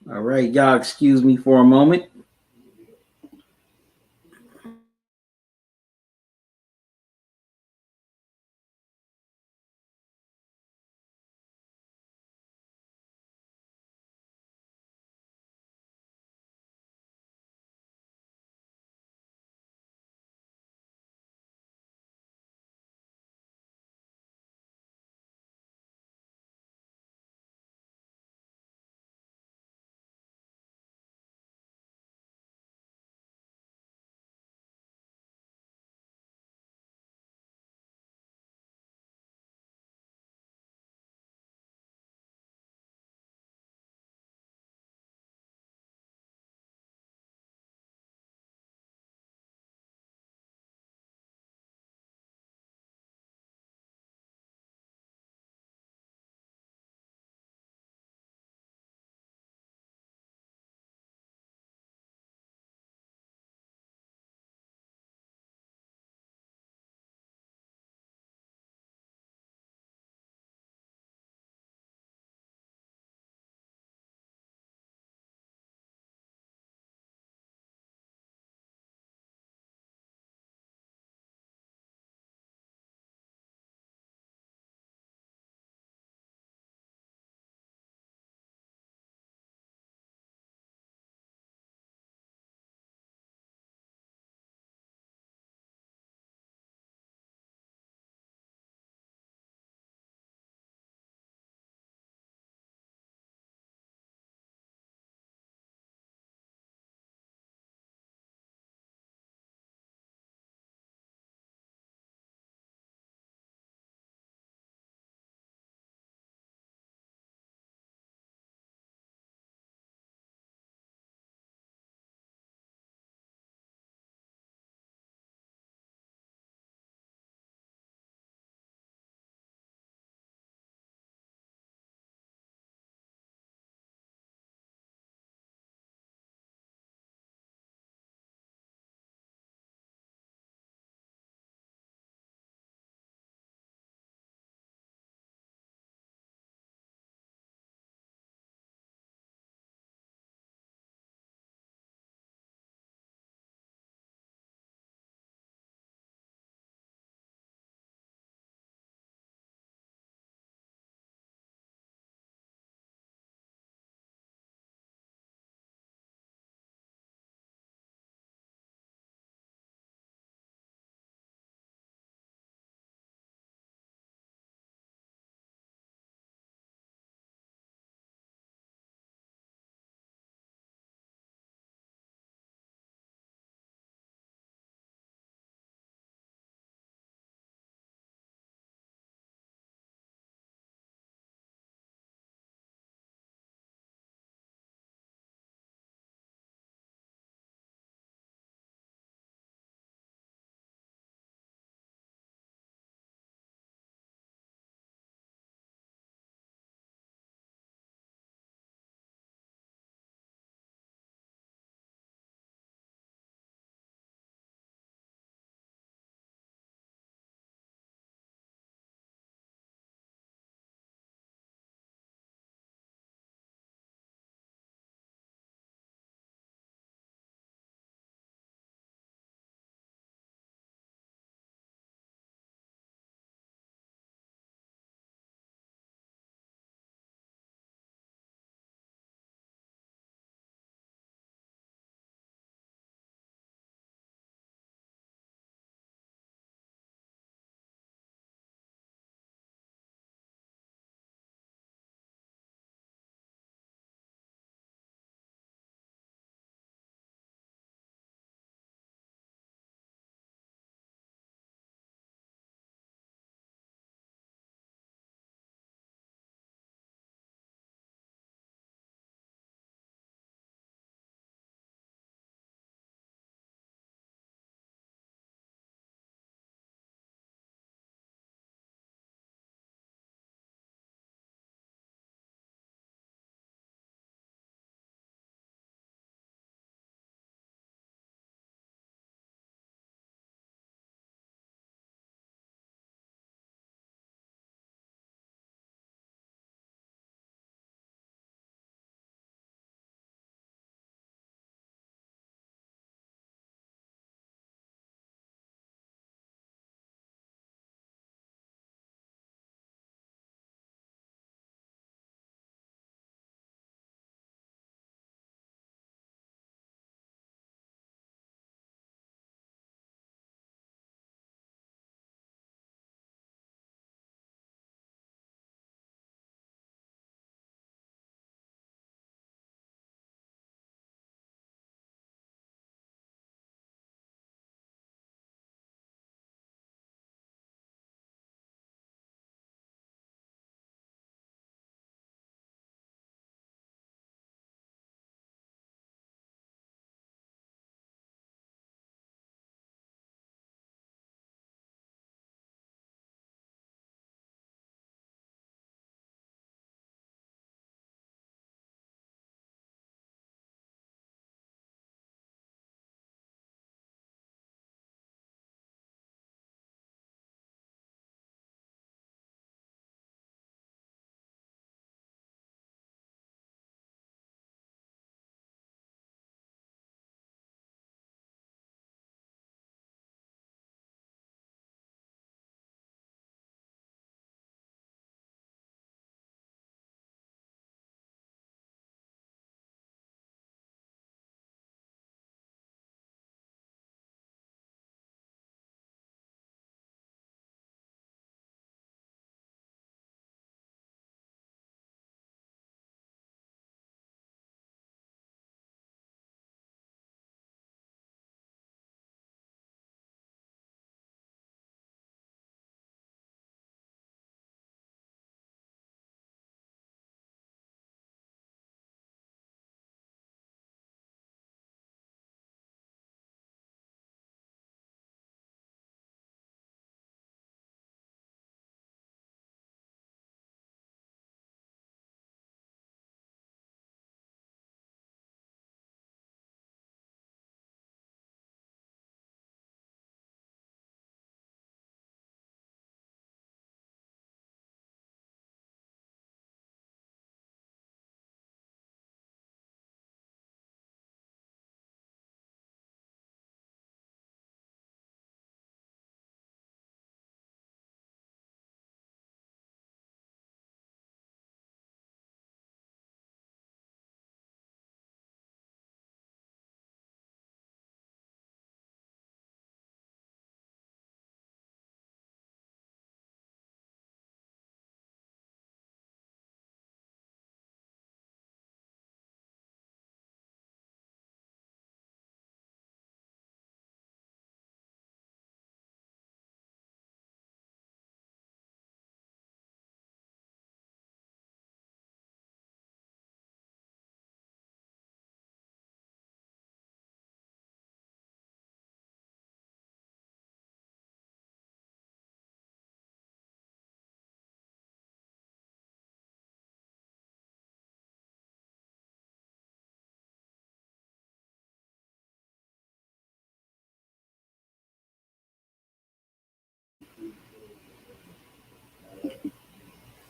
All right, y'all, excuse me for a moment.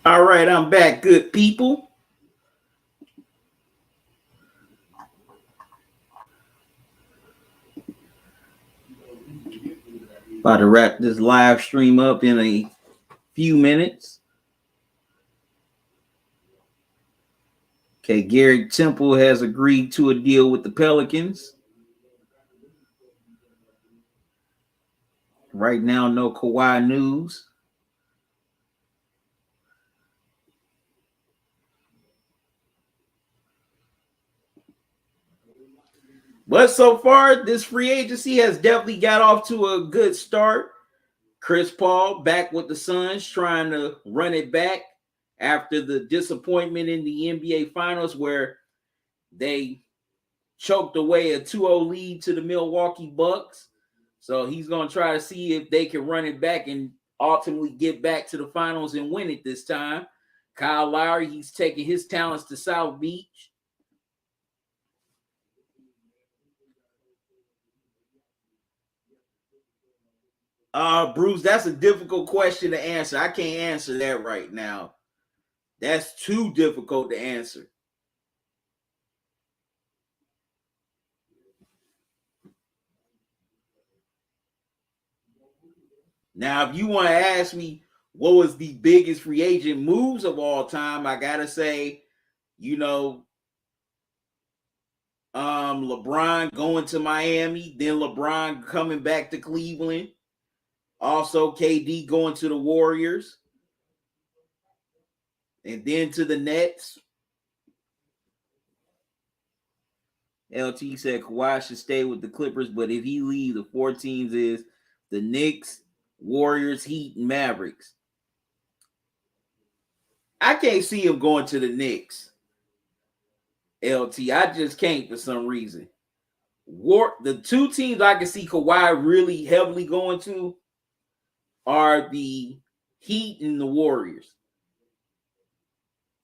All right, I'm back, good people. About to wrap this live stream up in a few minutes. Okay, Garrett Temple has agreed to a deal with the Pelicans. Right now, no Kawhi news. But so far, this free agency has definitely got off to a good start. Chris Paul back with the Suns, trying to run it back after the disappointment in the NBA Finals where they choked away a 2-0 lead to the Milwaukee Bucks. So he's going to try to see if they can run it back and ultimately get back to the finals and win it this time. Kyle Lowry, he's taking his talents to South Beach. Bruce, that's a difficult question to answer. I can't answer that right now. That's too difficult to answer. Now, if you want to ask me what was the biggest free agent moves of all time, I gotta say, LeBron going to Miami, then LeBron coming back to Cleveland. Also, KD going to the Warriors, and then to the Nets. LT said Kawhi should stay with the Clippers, but if he leaves, the 4 teams is the Knicks, Warriors, Heat, and Mavericks. I can't see him going to the Knicks. LT, I just can't for some reason. The 2 teams I can see Kawhi really heavily going to are the Heat and the Warriors.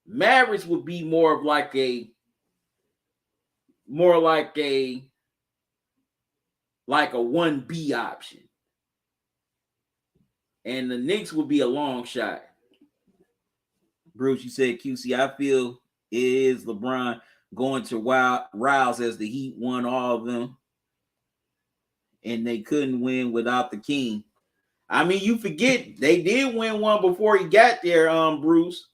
Mavericks would be more like a 1B option. And the Knicks would be a long shot. Bruce, you said QC, I feel it is LeBron going to Riles as the Heat won all of them. And they couldn't win without the King. I mean, you forget they did win one before he got there, Bruce.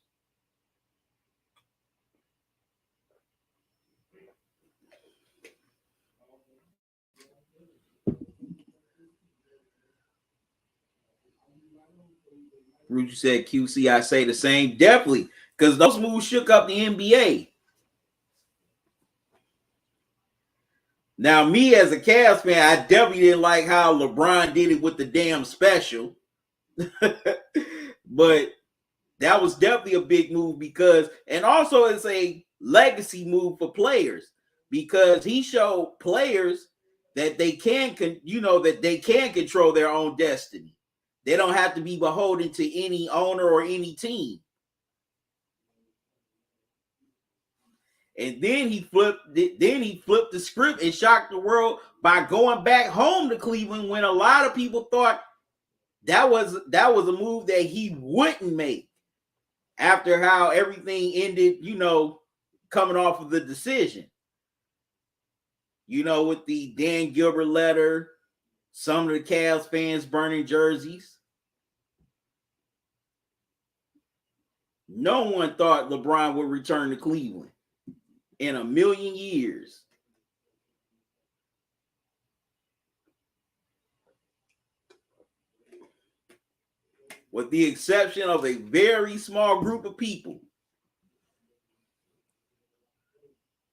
Bruce, you said QC, I say the same. Definitely, because those moves shook up the NBA. Now, me as a Cavs fan, I definitely didn't like how LeBron did it with the damn special. But that was definitely a big move because, and also it's a legacy move for players because he showed players that they can control their own destiny. They don't have to be beholden to any owner or any team. And then he flipped the script and shocked the world by going back home to Cleveland when a lot of people thought that was a move that he wouldn't make after how everything ended, coming off of the decision. With the Dan Gilbert letter, some of the Cavs fans burning jerseys. No one thought LeBron would return to Cleveland in a million years. With the exception of a very small group of people.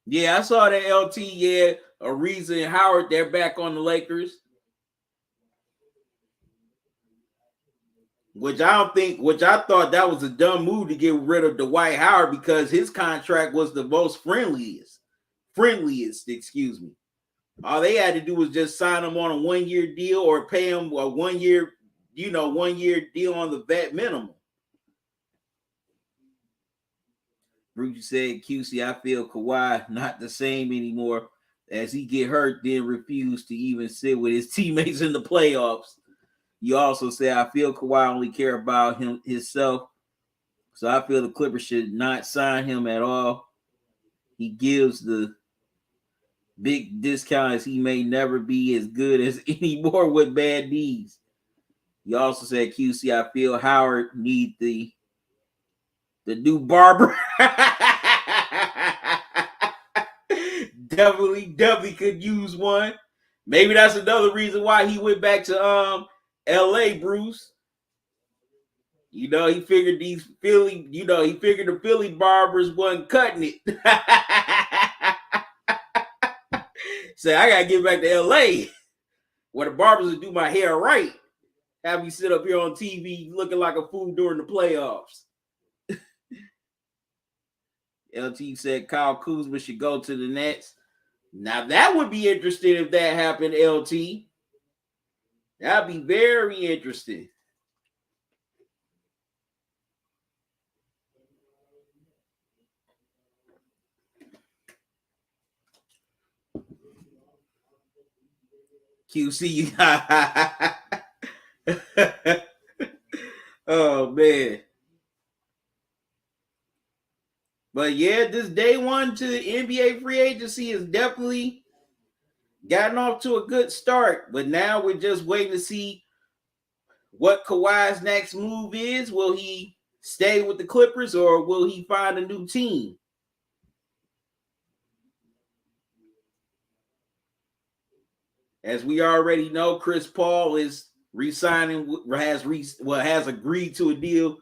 Yeah, I saw that LT. Yeah, Ariza and Howard, they're back on the Lakers. Which I thought that was a dumb move to get rid of Dwight Howard because his contract was the most friendliest, excuse me. All they had to do was just sign him on a 1-year deal or pay him a 1-year, 1-year deal on the vet minimum. Bruce said, QC, I feel Kawhi not the same anymore as he get hurt, then refuse to even sit with his teammates in the playoffs. You also say, I feel Kawhi only care about himself So I feel the Clippers should not sign him at all. He gives the big discount as he may never be as good as anymore with bad knees. He also said, QC, I feel Howard need the new barber. definitely could use one. Maybe that's another reason why he went back to LA, Bruce. You know, he figured the Philly barbers wasn't cutting it. Say, I gotta get back to LA where the barbers will do my hair right. Have me sit up here on TV looking like a fool during the playoffs. LT said Kyle Kuzma should go to the Nets. Now that would be interesting if that happened, LT. That'd be very interesting. QC. Oh, man. But yeah, this day one to the NBA free agency has definitely gotten off to a good start. But now we're just waiting to see what Kawhi's next move is. Will he stay with the Clippers or will he find a new team? As we already know, Chris Paul is resigning, has agreed to a deal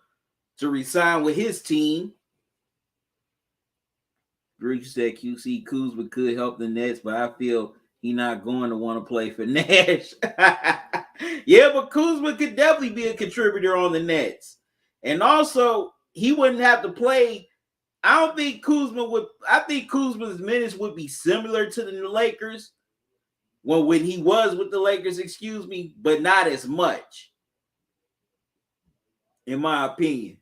to resign with his team. Bruce said QC Kuzma could help the Nets, but I feel he's not going to want to play for Nash. Yeah, but Kuzma could definitely be a contributor on the Nets. And also, he wouldn't have to play. I think Kuzma's minutes would be similar to the Lakers. Well, when he was with the Lakers, but not as much, in my opinion.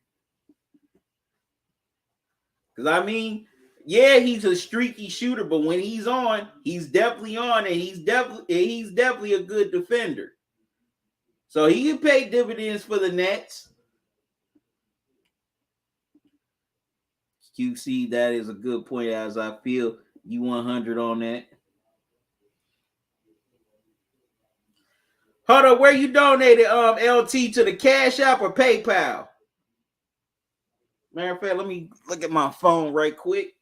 Because I mean, yeah, he's a streaky shooter, but when he's on, he's definitely on, and he's definitely a good defender. So he can pay dividends for the Nets. QC, that is a good point, as I feel you 100 on that. Hold on, where you donated LT to the Cash App or PayPal? Matter of fact, let me look at my phone right quick.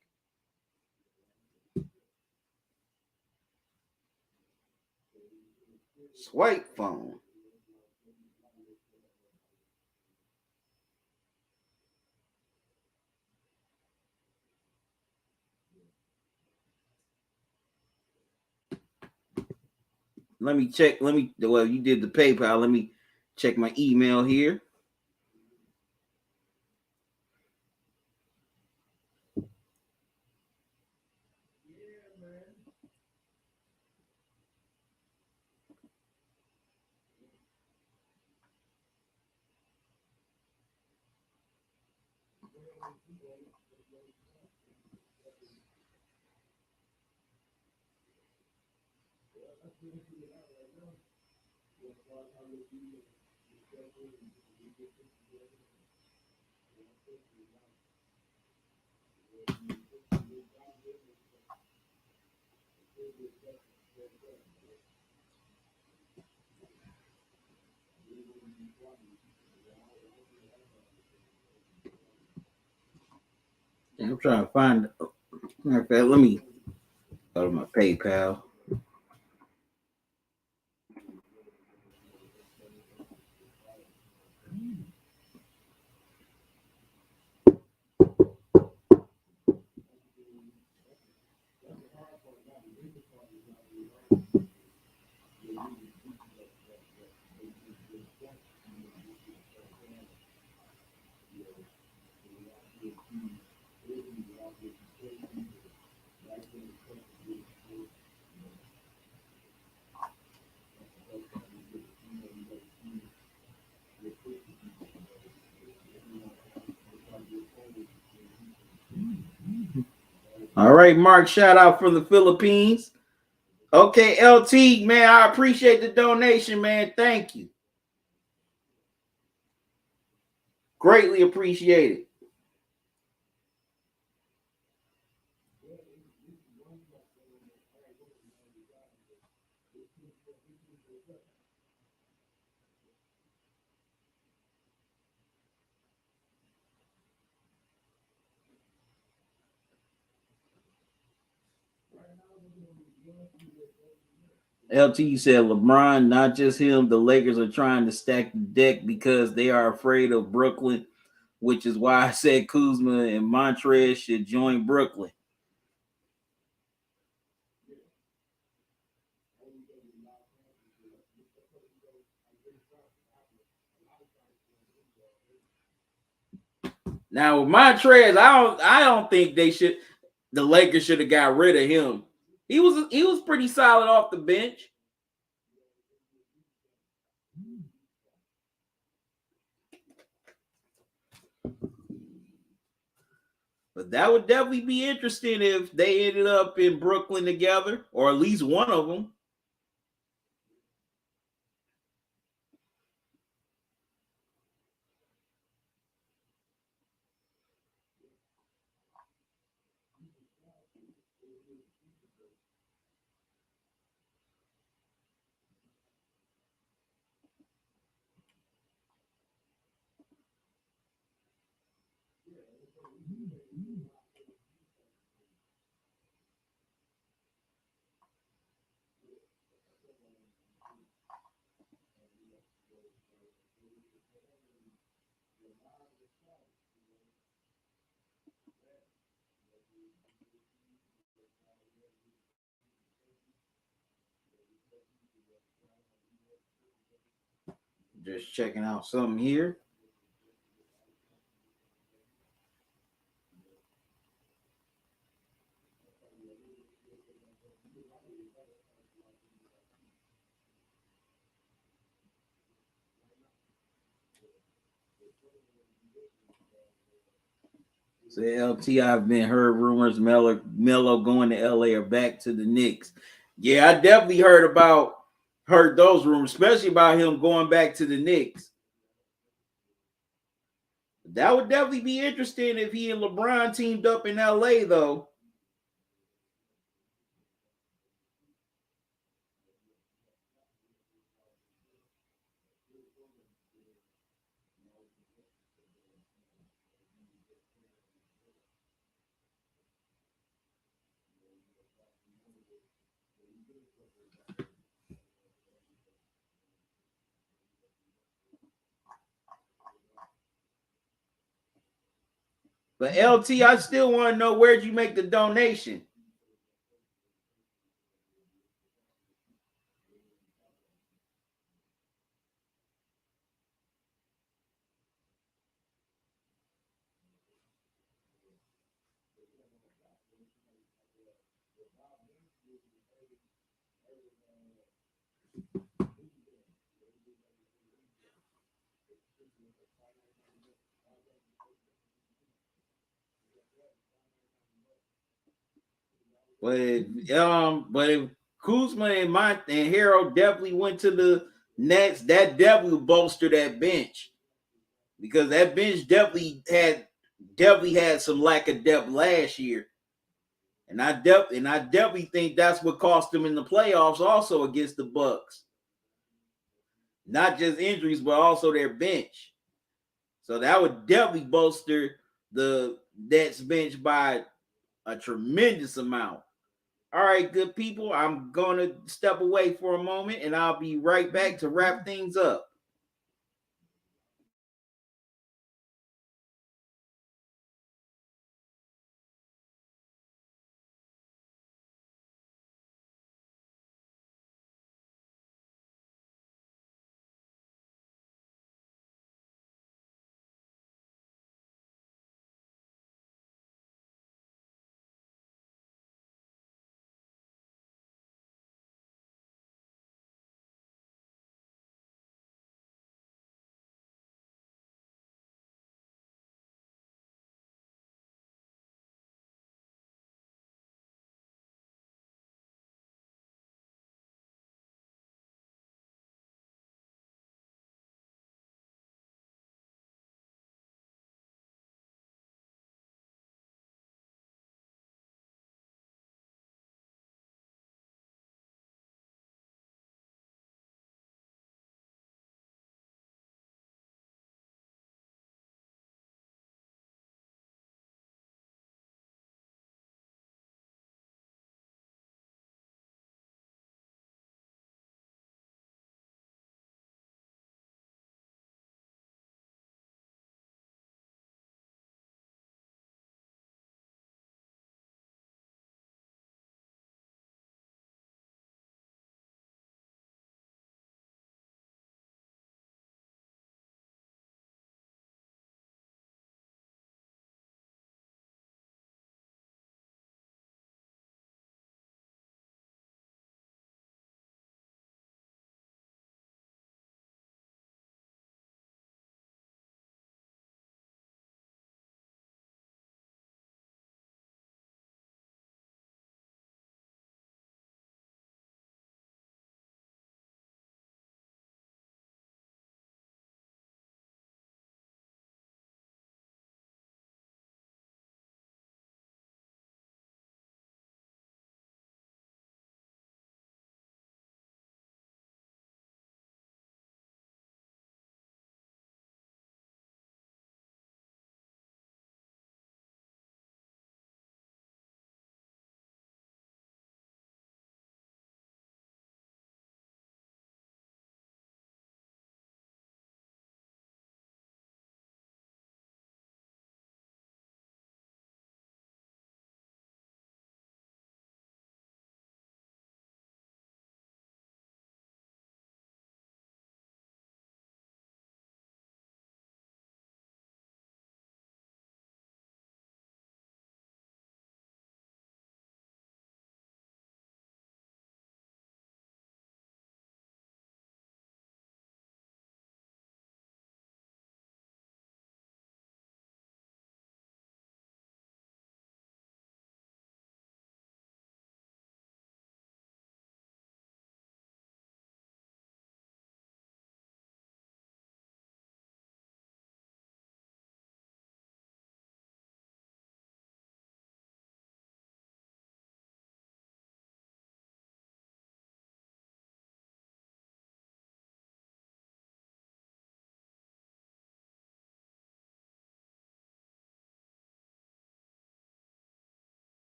Swipe phone. Let me check. Well, you did the PayPal. Let me check my email here. I'm trying to find. Matter of fact, let me go to my PayPal. All right, Mark, shout out from the Philippines. Okay, LT, man, I appreciate the donation, man. Thank you. Greatly appreciated. LT said LeBron, not just him. The Lakers are trying to stack the deck because they are afraid of Brooklyn, which is why I said Kuzma and Montrez should join Brooklyn. Now with Montrez, I don't think they should. The Lakers should have got rid of him. He was pretty solid off the bench. But that would definitely be interesting if they ended up in Brooklyn together, or at least one of them. Just checking out something here. So LT, I've been heard rumors Melo going to LA or back to the Knicks. Yeah, I definitely heard those rumors, especially about him going back to the Knicks. That would definitely be interesting if he and LeBron teamed up in LA, though. But LT, I still want to know, where'd you make the donation? But if Kuzma and Harold definitely went to the Nets, that definitely bolstered that bench, because that bench definitely had some lack of depth last year. And I definitely think that's what cost them in the playoffs also against the Bucks. Not just injuries, but also their bench. So that would definitely bolster the Nets bench by a tremendous amount. All right, good people. I'm gonna step away for a moment and I'll be right back to wrap things up.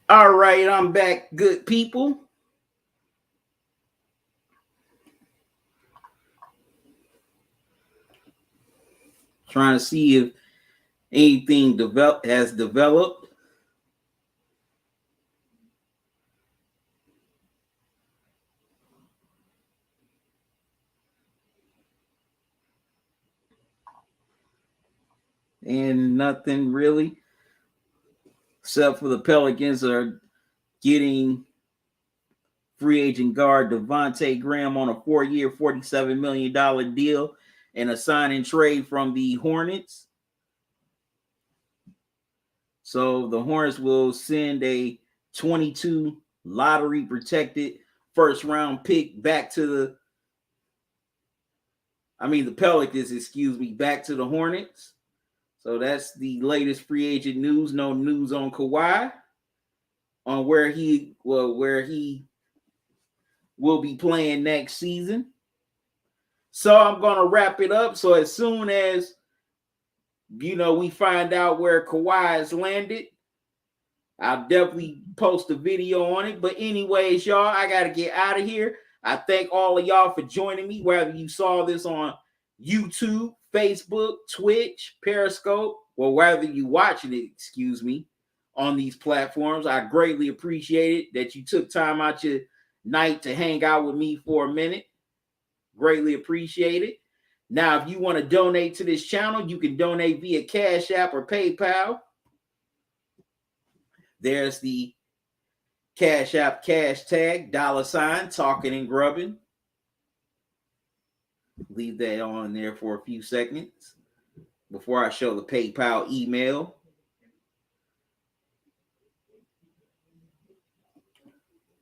All right, I'm back, good people. Trying to see if anything has developed. And nothing really, except for the Pelicans are getting free agent guard Devontae Graham on a 4-year, $47 million deal and a sign and trade from the Hornets. So the Hornets will send a 22 lottery protected first round pick back to the Pelicans, back to the Hornets. So that's the latest free agent news. No news on Kawhi, on where he will be playing next season. So I'm going to wrap it up. So as soon as we find out where Kawhi has landed, I'll definitely post a video on it. But anyways, y'all, I got to get out of here. I thank all of y'all for joining me, whether you saw this on YouTube, Facebook, Twitch, Periscope, or whether you watching it, on these platforms. I greatly appreciate it that you took time out your night to hang out with me for a minute. Greatly appreciate it. Now, if you want to donate to this channel, you can donate via Cash App or PayPal. There's the Cash App cash tag, $ talking and grubbing. Leave that on there for a few seconds before I show the PayPal email.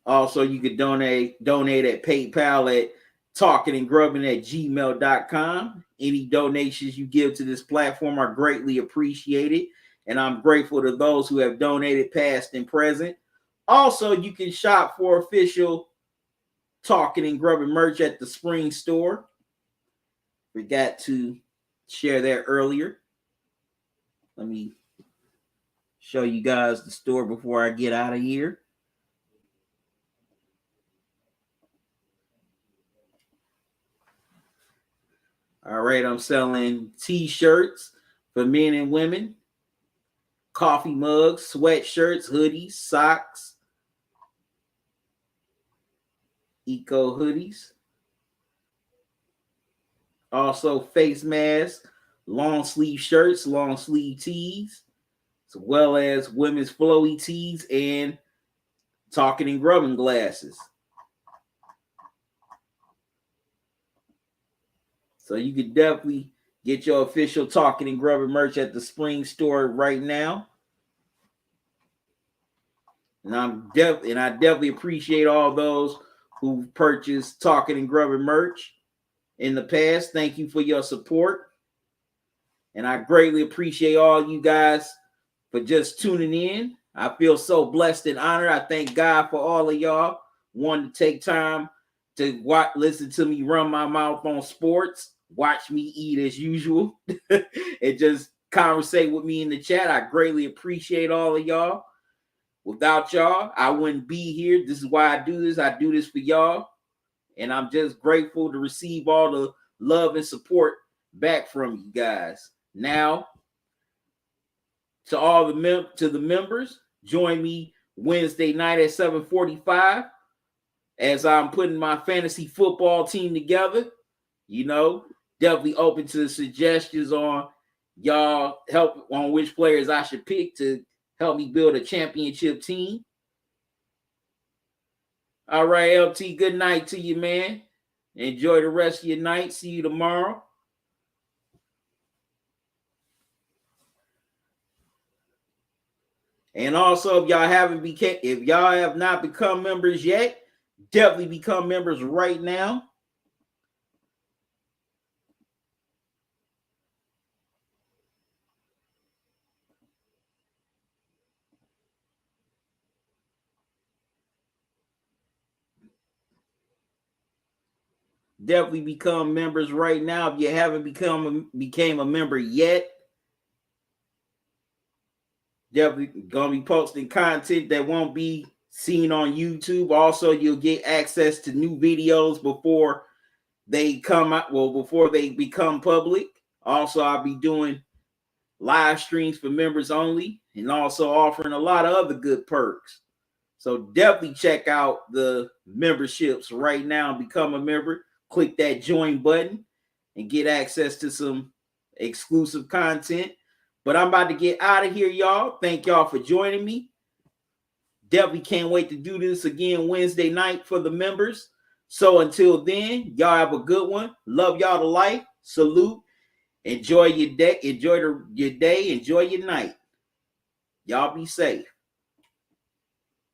Also, you could donate at PayPal at talkingandgrubbing@gmail.com. Any donations you give to this platform are greatly appreciated, and I'm grateful to those who have donated past and present. Also, you can shop for official Talking and Grubbing merch at the Spring Store. Forgot to share that earlier. Let me show you guys the store before I get out of here. All right, I'm selling t-shirts for men and women, coffee mugs, sweatshirts, hoodies, socks, eco hoodies. Also face masks, long sleeve shirts, long sleeve tees, as well as women's flowy tees and Talking and Grubbing glasses. So you could definitely get your official Talking and Grubbing merch at the Spring Store right now. And I definitely appreciate all those who purchased Talking and Grubbing merch in the past. Thank you for your support. And I greatly appreciate all you guys for just tuning in. I feel so blessed and honored. I thank God for all of y'all wanting to take time to listen to me run my mouth on sports, watch me eat as usual, and just conversate with me in the chat. I greatly appreciate all of y'all. Without y'all, I wouldn't be here. This is why I do this. I do this for y'all. And I'm just grateful to receive all the love and support back from you guys. Now, to all the members, join me Wednesday night at 7:45 as I'm putting my fantasy football team together. Definitely open to the suggestions on y'all help on which players I should pick to help me build a championship team. All right, LT, good night to you, man. Enjoy the rest of your night. See you tomorrow. And also, if y'all have not become members yet, definitely become members right now. Definitely become members right now if you haven't became a member yet. Definitely gonna be posting content that won't be seen on YouTube. Also, you'll get access to new videos before they come out, well, before they become public. Also, I'll be doing live streams for members only and also offering a lot of other good perks. So definitely check out the memberships right now and become a member. Click that join button and get access to some exclusive content. But I'm about to get out of here, y'all. Thank y'all for joining me. Definitely can't wait to do this again Wednesday night for the members. So until then, y'all have a good one. Love y'all to life. Salute. Enjoy your day. Enjoy your day. Enjoy your night. Y'all be safe.